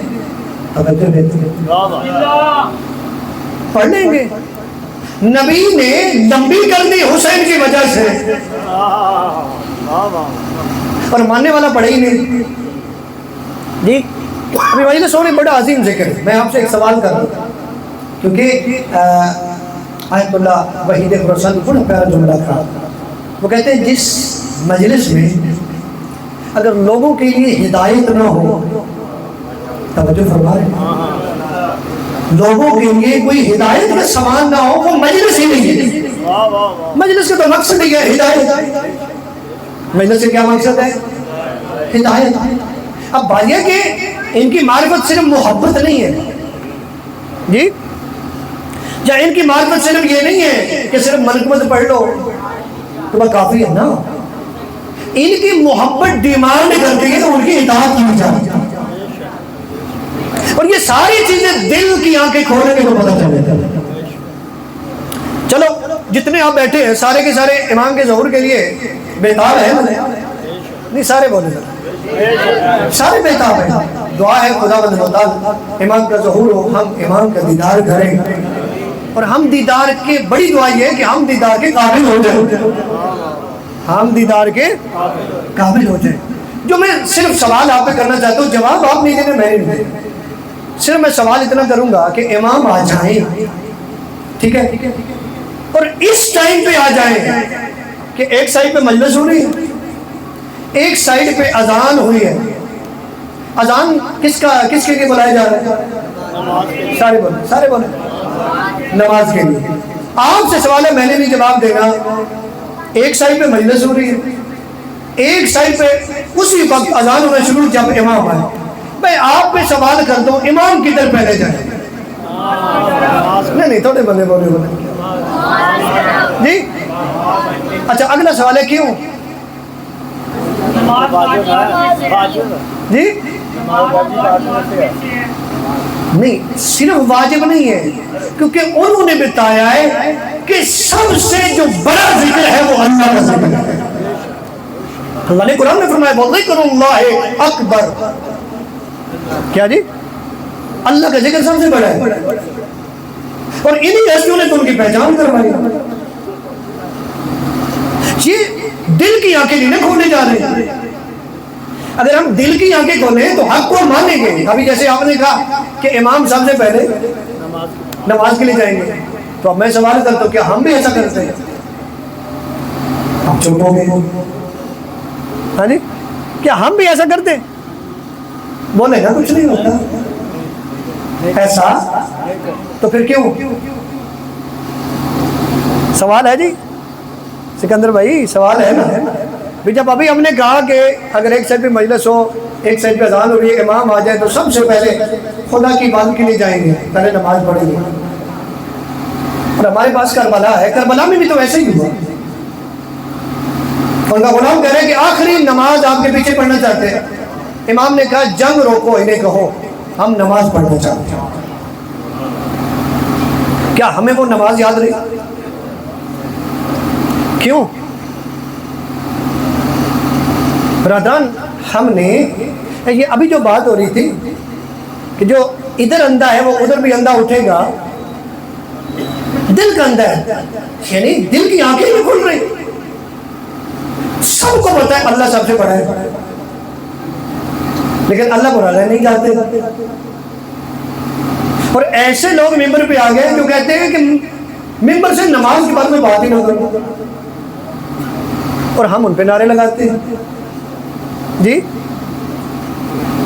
پڑھ لیں گے. نبی نے لمبی کر دی حسین کی وجہ سے، اور ماننے والا پڑھے ہی نہیں جی. ابھی وہی نے سونے بڑا عظیم ذکر ہے. میں آپ سے ایک سوال کر رہا ہوں، کیونکہ آیت اللہ وحید رسول بڑا پیارا جملہ تھا. وہ کہتے ہیں جس مجلس میں اگر لوگوں کے لیے ہدایت نہ ہو، توجہ فرمائیں، لوگوں کے لیے کوئی ہدایت کا سامان نہ ہو، وہ مجلس ہی نہیں ہے. مجلس کا تو مقصد ہی ہے ہدایت. مجلس کا کیا مقصد ہے؟ ہدایت. اب بات یہ کہ ان کی معرفت صرف محبت نہیں ہے جی، یا ان کی معرفت صرف یہ نہیں ہے کہ صرف منقبت پڑھ لو تو بس کافی ہے نا. ان کی محبت ڈیمانڈ کرتی ہے تو ان کی اطاعت کی جاتی ہے. اور یہ ساری چیزیں دل کی آنکھیں کھولنے کے تو پتہ چلے. چلو جتنے آپ بیٹھے ہیں سارے کے سارے امام کے ظہور کے لیے بیتاب ہے نہیں؟ سارے بولے سارے بیتاب ہیں. دعا ہے خدا بند مطال امام کا ظہور ہو، ہم امام کا دیدار کریں، اور ہم دیدار کے بڑی دعا یہ ہے کہ ہم دیدار کے قابل ہو جائیں. ہم دیدار کے قابل ہو جائیں. جو میں صرف سوال آپ پہ کرنا چاہتا ہوں، جواب آپ نہیں دینے، میں نہیں دینے. صرف میں سوال اتنا کروں گا کہ امام آ جائیں، ٹھیک ہے، اور اس ٹائم پہ آ جائیں کہ ایک سائڈ پہ مجلس ہو رہی ہے، ایک سائڈ پہ اذان ہوئی ہے. اذان کس کے لیے بلائے جا رہے ہیں؟ سارے بولے نماز کے لیے. آپ سے سوال ہے، میں نے بھی جواب دینا. ایک سائڈ پہ مجلس ہو رہی ہے، ایک سائڈ پہ اسی وقت اذان ہونا شروع جب امام آئے. میں آپ پہ سوال کرتا ہوں، امام کدھر پہلے جائیں؟ نہیں تھوڑے بندے بولے جی. اچھا اگلا سوال ہے کیوں جی؟ نہیں، صرف واجب نہیں ہے، کیونکہ انہوں نے بتایا ہے کہ سب سے جو بڑا ذکر ہے وہ اللہ کا ذکر ہے. اللہ نے قرآن میں فرمایا وَذِكْرُ اللَّهِ اکبر. کیا جی؟ اللہ کا ذکر سب سے بڑا ہے، اور انہی ہستیوں نے تو ان کی پہچان کروائی. یہ دل کی آنکھیں نہیں کھولنے جا رہے ہیں. اگر ہم دل کی آنکھیں کھولیں تو حق کو مانیں گے. ابھی جیسے آپ نے کہا کہ امام سب سے پہلے نماز کے لیے جائیں گے، تو اب میں سوال کرتا ہوں کیا ہم بھی ایسا کرتے ہیں؟ ہم چپ ہو گئے. ہاں جی، کیا ہم بھی ایسا کرتے ہیں؟ بولے نا کچھ نہیں ہوتا ایسا، تو پھر کیوں؟ سوال ہے جی سکندر بھائی، سوال ہے نا بھی جب ابھی ہم نے کہا کہ اگر ایک سائڈ پہ مجلس ہو، ایک سائڈ پہ اذان ہو رہی ہے، امام آ جائے تو سب سے پہلے خدا کی عبادت کے لیے جائیں گے، پہلے نماز پڑھیں گے. اور ہمارے پاس کربلا ہے، کربلا میں بھی تو ایسے ہی ہوا. ان کا غلام کہہ رہے ہیں کہ آخری نماز آپ کے پیچھے پڑھنا چاہتے ہیں. امام نے کہا جنگ روکو، انہیں کہو ہم نماز پڑھنا چاہتے ہیں. کیا ہمیں وہ نماز یاد رہی؟ کیوں؟ برادران ہم نے یہ ابھی جو بات ہو رہی تھی کہ جو ادھر اندھا ہے وہ ادھر بھی اندھا اٹھے گا، دل کا اندھا ہے، یعنی دل کی آنکھیں بھی کھل رہی. سب کو پتا ہے اللہ سب سے بڑا ہے، لیکن اللہ کو رہنے نہیں جاتے. اور ایسے لوگ ممبر پہ آ گئے جو کہتے ہیں کہ ممبر سے نماز کے بارے میں بات ہی نہ کرو، اور ہم ان پہ نعرے لگاتے ہیں. جی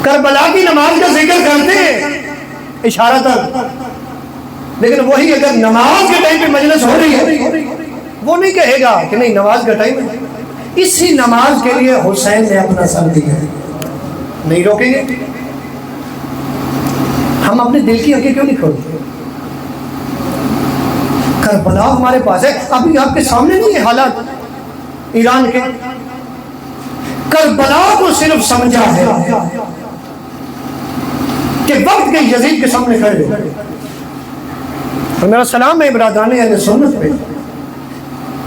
کربلا کی نماز کا ذکر کرتے ہیں اشارہ تک، لیکن وہی اگر نماز کے ٹائم پہ مجلس ہو رہی ہے وہ نہیں کہے گا کہ نہیں نماز کا ٹائم ہے. اسی نماز کے لیے حسین نے اپنا سر دیا ہے، نہیں روکیں گے. ہم اپنے دل کی آنکھیں کیوں نہیں کھولتے؟ کربلا ہمارے پاس ہے، ابھی آپ کے سامنے نہیں ہے حالات ایران کے. کربلا کو صرف سمجھا ہے کہ وقت کے یزید کے سامنے کھڑے ہو. اور میرا سلام ہے برادران اہل سنت پہ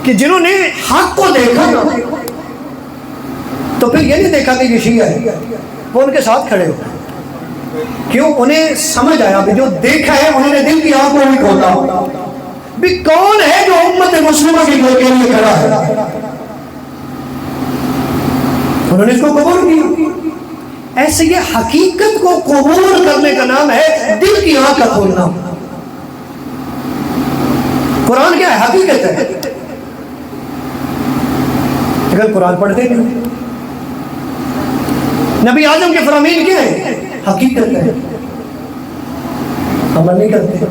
کہ جنہوں نے حق کو دیکھا نا تو پھر یہ نہیں دیکھا کہ یہ شیعہ ہے، وہ ان کے ساتھ کھڑے ہو. کیوں؟ انہیں سمجھ آیا بھی جو دیکھا ہے انہوں نے دل کی آنکھوں میں کھولا بھی کون ہے جو امت مسلمہ کے لیے کھڑا ہے. انہوں نے اس کو قبول کیا. ایسے یہ حقیقت کو قبول کرنے کا نام ہے دل کی آنکھ کا کھولنا. قرآن کیا ہے؟ حقیقت ہے. اگر قرآن پڑھتے نہیں، نبی اعظم کے فرامین کیا ہے؟ حقیقت ہے. عمل نہیں کرتے.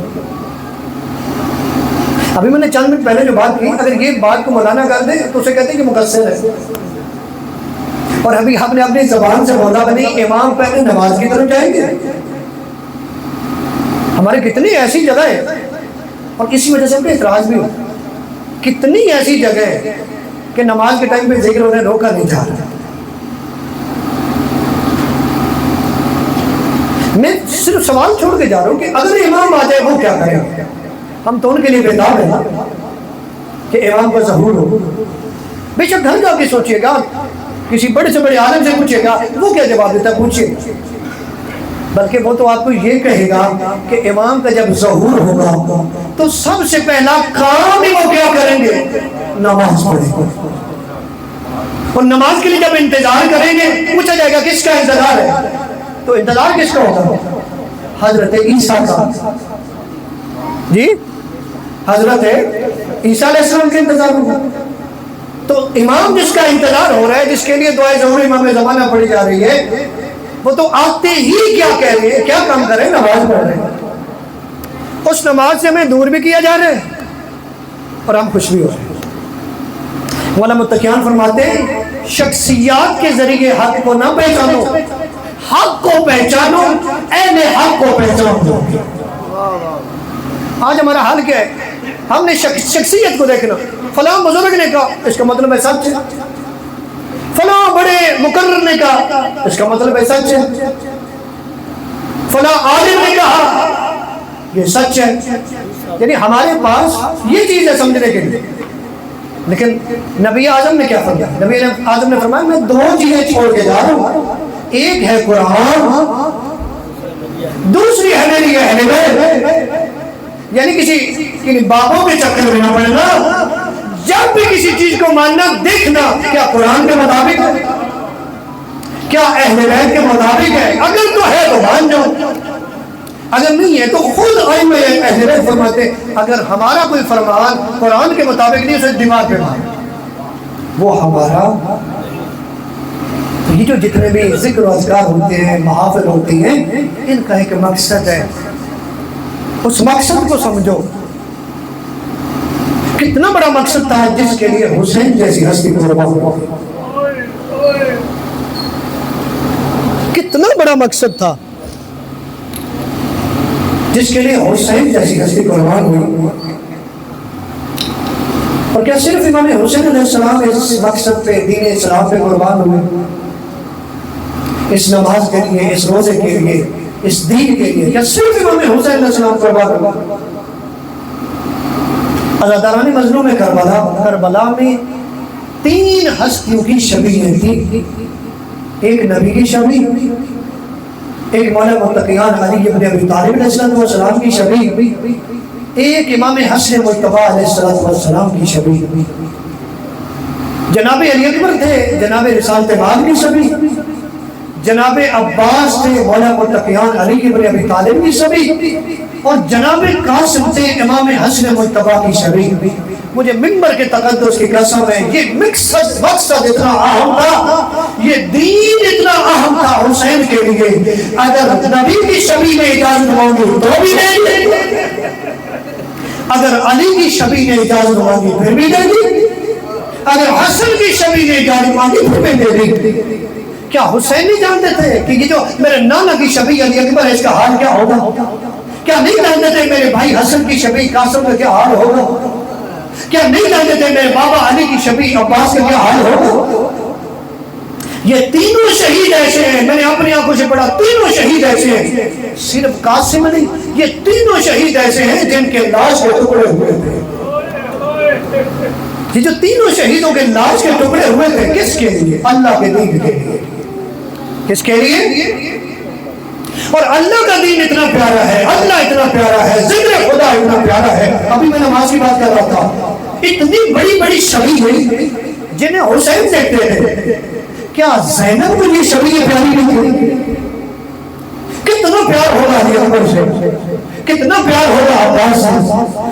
ابھی میں نے چند منٹ پہلے جو بات کی، اگر یہ بات کو مولانا کر دے تو اسے کہتے ہیں کہ مقصر ہے. اور ابھی ہم نے اپنی زبان سے بولا بنی امام پہلے نماز کی طرف جائیں گے. ہمارے کتنی ایسی جگہ ہے، اور اسی وجہ سے ہم پہ اعتراض بھی ہو، کتنی ایسی جگہ ہے کہ نماز کے ٹائم پہ ذکر انہیں روکا نہیں جا رہا. میں صرف سوال چھوڑ کے جا رہا ہوں کہ اگر امام آ جائے وہ کیا کریں گے؟ ہم تو ان کے لیے بیدار ہیں نا کہ امام کا ظہور ہو. بے شک گھر جا کے سوچیے گا، کسی بڑے سے بڑے عالم سے پوچھے گا، وہ کیا جواب دیتا ہے پوچھیے. بلکہ وہ تو آپ کو یہ کہے گا کہ امام کا جب ظہور ہوگا تو سب سے پہلا کام ہی وہ کیا کریں گے؟ نماز پڑھیں گے. اور نماز کے لیے جب انتظار کریں گے پوچھا جائے گا کس کا انتظار ہے؟ تو انتظار کس کا ہوگا؟ حضرت عیسیٰ کا. جی حضرت عیسیٰ علیہ السلام کا انتظار ہوگا. تو امام جس کا انتظار ہو رہا ہے، جس کے لیے دعائے ظہور امام زمانہ پڑھی جا رہی ہے، وہ تو آتے ہی کیا کہہ رہے ہیں؟ کیا کام کر رہے ہیں؟ نماز پڑھ رہے ہیں. اس نماز سے ہمیں دور بھی کیا جا رہا ہے اور ہم خوش بھی ہو رہے ہیں. مولانا متقیان فرماتے ہیں شخصیات کے ذریعے حق کو نہ پہچانو، حق کو پہچانو، اہل حق کو پہچانو. آج ہمارا حال کیا ہے؟ ہم نے شخصیت کو دیکھنا، فلاں بزرگ نے کہا اس کا مطلب ہے سچ ہے، فلاں بڑے مقرر نے کہا اس کا مطلب ہے سچ ہے، فلاں عالم نے کہا یہ سچ ہے. یعنی ہمارے پاس یہ چیز ہے سمجھنے کے لیے. لیکن نبی اعظم نے کیا فرمایا؟ نبی اعظم نے فرمایا میں دو چیزیں چھوڑ کے جا رہا ہوں، ایک ہے قرآن، دوسری ہے میری اہل بیت. یعنی کسی بابوں کے چکر میں نہ پڑنا. جب بھی کسی چیز کو ماننا دیکھنا کیا قرآن کے مطابق ہے، کیا اہل بیت کے مطابق ہے. اگر تو ہے تو مان جاؤ، اگر نہیں ہے تو خود ائمہ اہل بیت فرماتے اگر ہمارا کوئی فرمان قرآن کے مطابق نہیں اسے دماغ پہ مار، وہ ہمارا یہ جو جتنے بھی ذکر و اذکار ہوتے ہیں، محافل ہوتی ہیں، ان کا ایک مقصد ہے، اس مقصد کو سمجھو۔ کتنا بڑا مقصد تھا جس کے لیے حسین جیسی ہستی قربان ہوئی، کتنا بڑا مقصد تھا جس کے لیے حسین جیسی ہستی قربان ہوئی۔ اور کیا صرف امام حسین علیہ السلام اس مقصد پہ، دین اسلام پہ قربان ہوئے؟ اس نماز کے لیے، اس روزے کے لیے، اس دین کے لیے کیا صرف امام حسین علیہ السلام قربان ہوئے؟ عزاداران مظلوم کربلا میں 3 ہستیوں کی شبیہیں تھی، ایک نبی کی شبیہ، ایک مولا متقیان علی ابن ابی طالب علیہ السلام کی شبیہ، ایک امام حسن مجتبی علیہ السلام کی شبیہ۔ جناب علی اکبر تھے جناب رسالت مآب کی شبیہ، جناب عباس تھے مولا متقیان علی ابن ابی طالب کی شبیہ، اور جناب قاسم تھے امام حسن مجتبی کی شبیہ۔ مجھے منبر کے تقدس کی قسم ہے، یہ مقصد اتنا اہم تھا، یہ دین اتنا اہم تھا حسین کے لیے، اگر نبی کی شبیہ نے اجازت مانگی تو بھی نہیں دیں، اگر علی کی شبیہ نے اجازت مانگی پھر بھی دے دی، اگر حسن کی شبیہ نے اجازت مانگی پھر بھی دے دی۔ کیا حسین نہیں جانتے تھے کہ یہ جو میرے نانا کی شبیہ علی اکبر ہے اس کا حال کیا ہوگا؟ کیا نہیں جانتے تھے میرے بھائی حسن کی شبیہ قاسم کا کیا حال ہوگا؟ کیا نہیں جانتے تھے میرے بابا علی کی شبیہ عباس کا کیا حال ہوگا؟ یہ تینوں شہید ایسے ہیں، میں نے اپنی آنکھوں سے پڑھا، تینوں شہید ایسے ہیں، صرف قاسم نہیں، یہ تینوں شہید ایسے ہیں جن کے لاش کے ٹکڑے ہوئے تھے۔ یہ جو تینوں شہیدوں کے لاش کے ٹکڑے ہوئے تھے کس کے لیے؟ اللہ کے دین کے لیے۔ کس کے لیے؟ اور اللہ کا دین اتنا پیارا ہے، اللہ اتنا پیارا ہے، ذکر خدا اتنا پیارا ہے۔ ابھی میں نماز کی بات کر رہا تھا، اتنی بڑی بڑی شبیہ جنہیں حسین دیکھتے تھے، کیا زینب کو یہ شبیہ پیاری نہیں تھی؟ کتنا پیار ہوگا علی اکبر سے، کتنا پیار ہوگا عباس سے،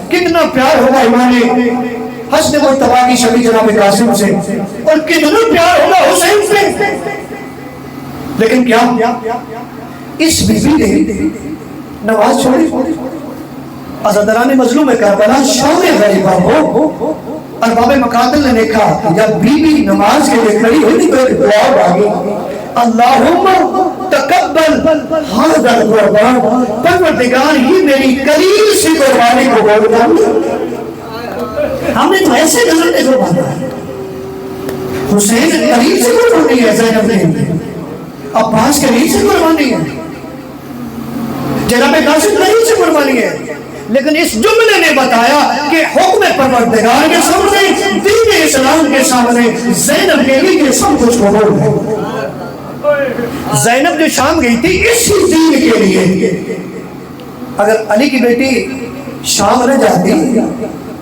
کتنا پیار ہوگا امام حسن مجتبی کی شبیہ جناب قاسم سے، اور کتنا پیار ہوگا حسین سے۔ لیکن کیا اس بیوی نے نماز چھوڑی؟ عزاداران مظلوم کربلا شام غریبہ ہو، ارباب مقاتل نے کہا کہ جب بیوی نماز کے لیے کھڑی ہوئی تو ایک دعا مانگی، اللہم تقبل ھذا القربان، پروردگار یہ میری قریب سی قربانی کو قبول کر۔ ہم نے تو ایسے گزرنے کو مانا ہے، حسین قریب سے قربانی ہے، زینب نے عباس قریب سے قربانی ہے، جناب قاسم قریب سے قربانی ہے، لیکن اس جملے نے بتایا کہ حکم پروردگار کے سامنے، دین اسلام کے سامنے زینب کے لیے سب کچھ قبول ہے۔ زینب جو شام گئی تھی اسی دین کے لیے، اگر علی کی بیٹی شام نہ جاتی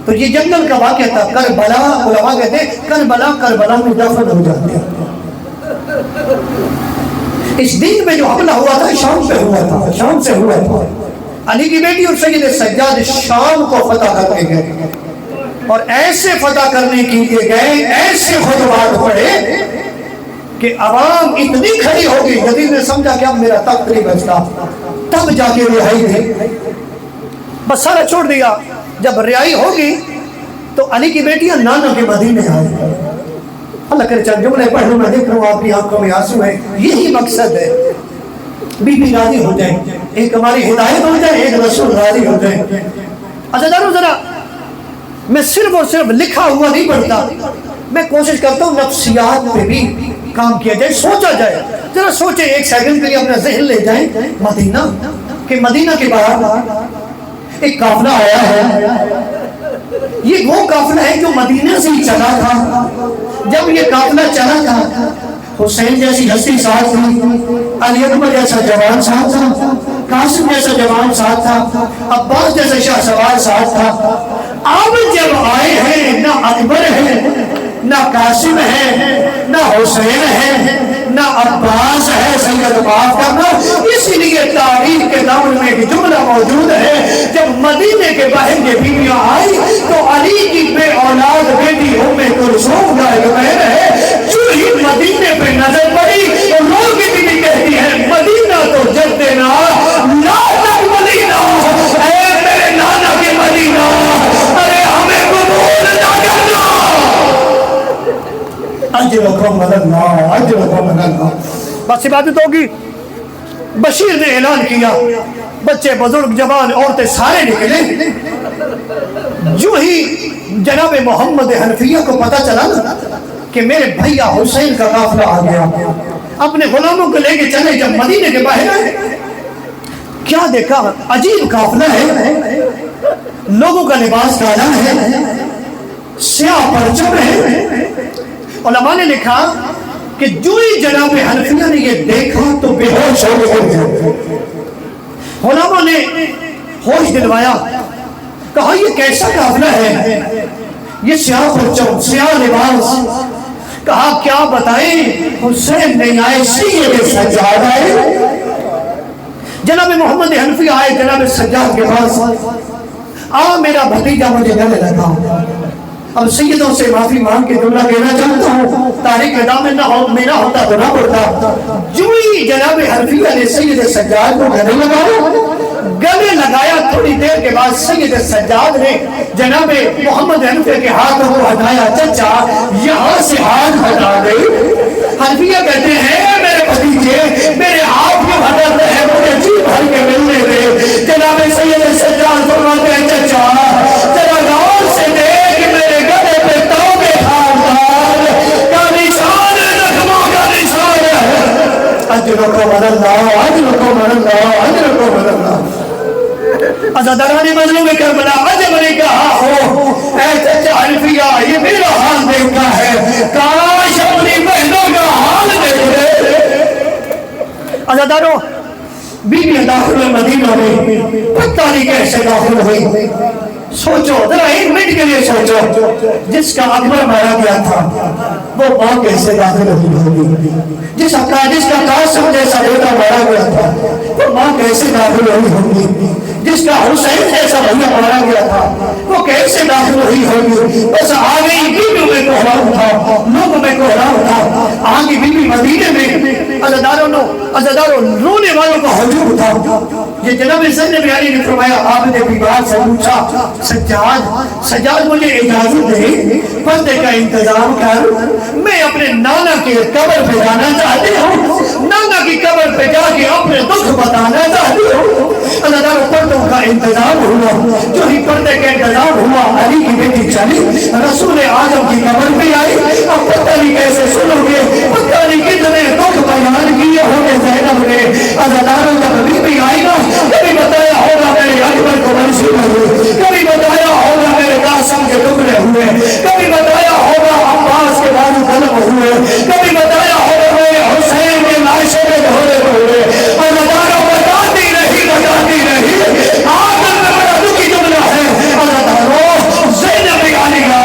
تو یہ جنگل کا واقعہ تھا، کربلا، علماء کہتے ہیں کربلا میں دفن ہو جاتے ہیں۔ اس دین میں جو حملہ ہوا تھا شام پہ ہوا تھا، شام سے ہوا تھا۔ علی کی بیٹی اور سید سجاد شام کو فتح کرنے گئے، اور ایسے فتح کرنے کے لیے گئے، ایسے خطبات پڑھے کہ عوام اتنی کھڑی ہو گئی، یزید نے سمجھا کہ اب میرا تخت نہیں بچتا، تب جا کے رہائی دے، بس سارا چھوڑ دیا۔ جب رہائی ہوگی تو علی کی بیٹیاں نانا کے مدینے آئے۔ اللہ کرے چند جملے پڑھ لوں، میں دیکھ رہا ہوں آپ کی آنکھوں میں آنسو ہے، یہی مقصد ہے، بی بی راضی ہو جائیں، ایک ہماری ہدایت ہو جائے، ایک رسول راضی ہو جائیں۔ اچھا جانو ذرا، میں صرف اور صرف لکھا ہوا نہیں پڑھتا، میں کوشش کرتا ہوں نفسیات پہ بھی کام کیا جائے، سوچا جائے۔ ذرا سوچیں ایک سیکنڈ کے لیے اپنا ذہن لے جائیں مدینہ، کہ مدینہ کے باہر ایک قافلہ آیا ہے، یہ وہ قافلہ ہے جو مدینہ سے ہی چلا تھا۔ جب یہ قافلہ چلا تھا حسین جیسی ہستی ساتھ تھی، علی اکبر جیسا جوان ساتھ تھا، قاسم جیسا جوان ساتھ تھا، عباس جیسا شاہ سوار ساتھ تھا۔ اب جب آئے ہیں نہ اکبر ہے، نہ قاسم ہے، نہ حسین ہے، نہ عباس ہے، سید معاف کرنا، اسی لیے تاریخ کے دامن میں ایک جملہ موجود ہے، جب مدینے کے باہر یہ بیویاں آئی تو علی کی بے اولاد بیٹی ام کلثوم کا ایک بہن ہے، جو ہی مدینے پہ نظر پڑی تو رو کے بھی کہتی ہے مدینہ تو جدنا لا تک مدینہ، اے میرے نانا کے مدینہ، ارے ہمیں قبول نہ کرنا۔ اجرکم اللہ، اجرکم اللہ۔ بس عبادت ہوگی۔ بشیر نے اعلان کیا، بچے بزرگ جوان عورتیں سارے نکلے۔ جو ہی جناب محمد حنفیہ کو پتا چلا کہ میرے بھیا حسین کا قافلہ آ گیا، اپنے غلاموں کو لے کے چلے جب مدینے کے باہر آئے، کیا دیکھا؟ عجیب قافلہ ہے، لوگوں کا لباس کالا ہے، سیاہ پرچم ہے۔ علماء نے لکھا کہ جو ہی جناب حنفیہ نے یہ دیکھا تو بے ہوش ہو گئے۔ علماء نے ہوش دلوایا، کہا یہ کیسا قافلہ ہے، یہ سیاہ پرچم، سیاہ لباس؟ کہا کیا بتائیں، حسین نہیں آئے، سید سجاد آئے۔ جناب محمد حنفی آئے جناب سجاد کے پاس، میرا بھتیجا مجھے گلے لگا، اب سیدوں سے معافی مانگ کے جملہ کہنا چاہتا ہوں، تاریخ دامن نہ ہو میرا ہوتا تو نہ پڑتا۔ جو ہی جناب حنفیہ نے سید سجاد کو گلے لگایا، تھوڑی دیر کے بعد سید سجاد نے جناب محمد حنفیہ کے ہاتھوں کو ہٹایا، چچا یہاں سے ہاتھ ہٹا دے۔ حنفیہ کہتے ہیں میرے بھتیجے میرے ہاتھ کیوں ہٹاتے ہیں، مجھے جی بھر کے ملنے دے۔ جناب سید سجاد فرماتے ہیں چچا ذرا غور سے دیکھ میرے گلے پہ توبے خاردار کا نشان، زخموں کا نشان ہے۔ اجرکم اللہ، اجرکم اللہ، اجرکم اللہ۔ عزاداران مظلوم کربلا عجب نے کہا ہو اے چچا حنفیہ یہ میرا حال دیکھتا ہے، کاش اپنی بہنوں کا حال دیکھ لے۔ عزاداروں بیوی داخل مدینہ میں پتہ نہیں کیسے داخل ہوئی۔ سوچو ذرا ایک منٹ کے لیے سوچو، جس کا اکبر مارا گیا تھا وہ ماں کیسے داخل ہوئی ہوگی؟ جس کا قاسم جیسا بیٹا مارا گیا تھا وہ ماں کیسے داخل ہوئی ہوگی؟ جس کا حسین جیسا بھیا مارا گیا تھا وہ کیسے داخل ہوئی ہوگی؟ بس آگئی بیویوں میں کوہراؤ تھا، لوگوں میں کوہراؤ تھا، آگئی بیوی مدینے میں عزاداروں رونے والوں کا ہجوم تھا۔ یہ جناب سید علی نے فرمایا، آپ نے بیوار سے پوچھا سجاد مجھے اجازت دے پردے کا انتظام کر، میں اپنے نانا کی قبر پہ جانا چاہتی ہوں، نانا کی قبر پہ جا کے اپنے دکھ بتانا چاہتی ہوں۔ عزاداروں پردوں کا انتظام ہوا، جو ہی پردے کا انتظام ہوا علی کی بیٹی چلی رسول اعظم کی قبر پہ آئی۔ اب پتہ نہیں کیسے سنو گے، پتہ نہیں کتنے دکھ بیان کیے ہوں گے زینب نے۔ عزاداروں جب بیوی آئی نا، کبھی بتایا ہوگا میرے اکبر کو منصور ہوئے، کبھی بتایا ہوگا میرے قاسم کے ٹکڑے ہوئے، کبھی بتایا ہوگا عباس کے بازو قلم ہوئے، کبھی بتایا ہوگا میرے حسین کے لاشے میں دھولے ہوئے۔ عزاداروں بتاتی رہی آخر میں بڑا دکھی جملہ ہے۔ عزاداروں زینب عالیہ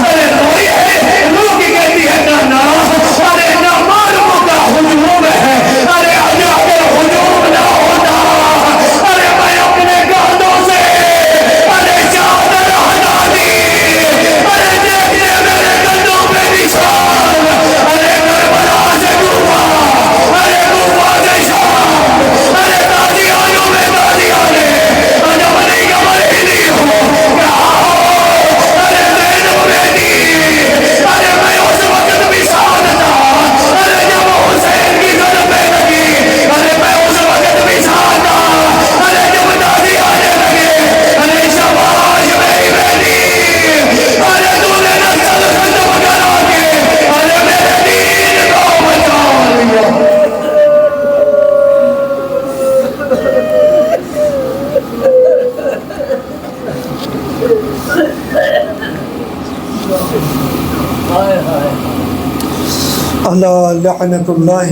ارے روئی ہے، رو کی کہتی ہے نانا ارے نہ معلوموں کا ہجوم ہے، ارے اگر ہجوم نہ ہوتا ارے میں اپنے گردوں سے ارے چادر ہٹا دی، ارے دیکھنے میرے گردوں پہ نشان، ارے کربلا سے کوفہ، ارے کوفہ سے شام، ارے قادیانیوں میں قادیانے، جب نہیں قبر ہی نہیں ہو کہا ہو ارے زینب بیٹی، ارے میں اس وقت بھی ساتھ تھا، ارے جب حسین کی ضربیں لگی، ارے میں اس وقت بھی ساتھ تھا، ارے جب دادی آنے لگے، ارے شاباش میری بیٹی، ارے تو نے نسل ختم کرا کے ارے میرے دین کو بچا لیا۔ اللہ لعنت اللہ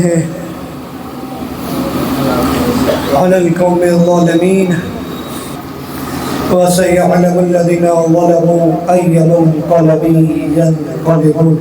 علی القوم الظالمین وسيعلم الذين ظلموا أي منقلب ينقلبون۔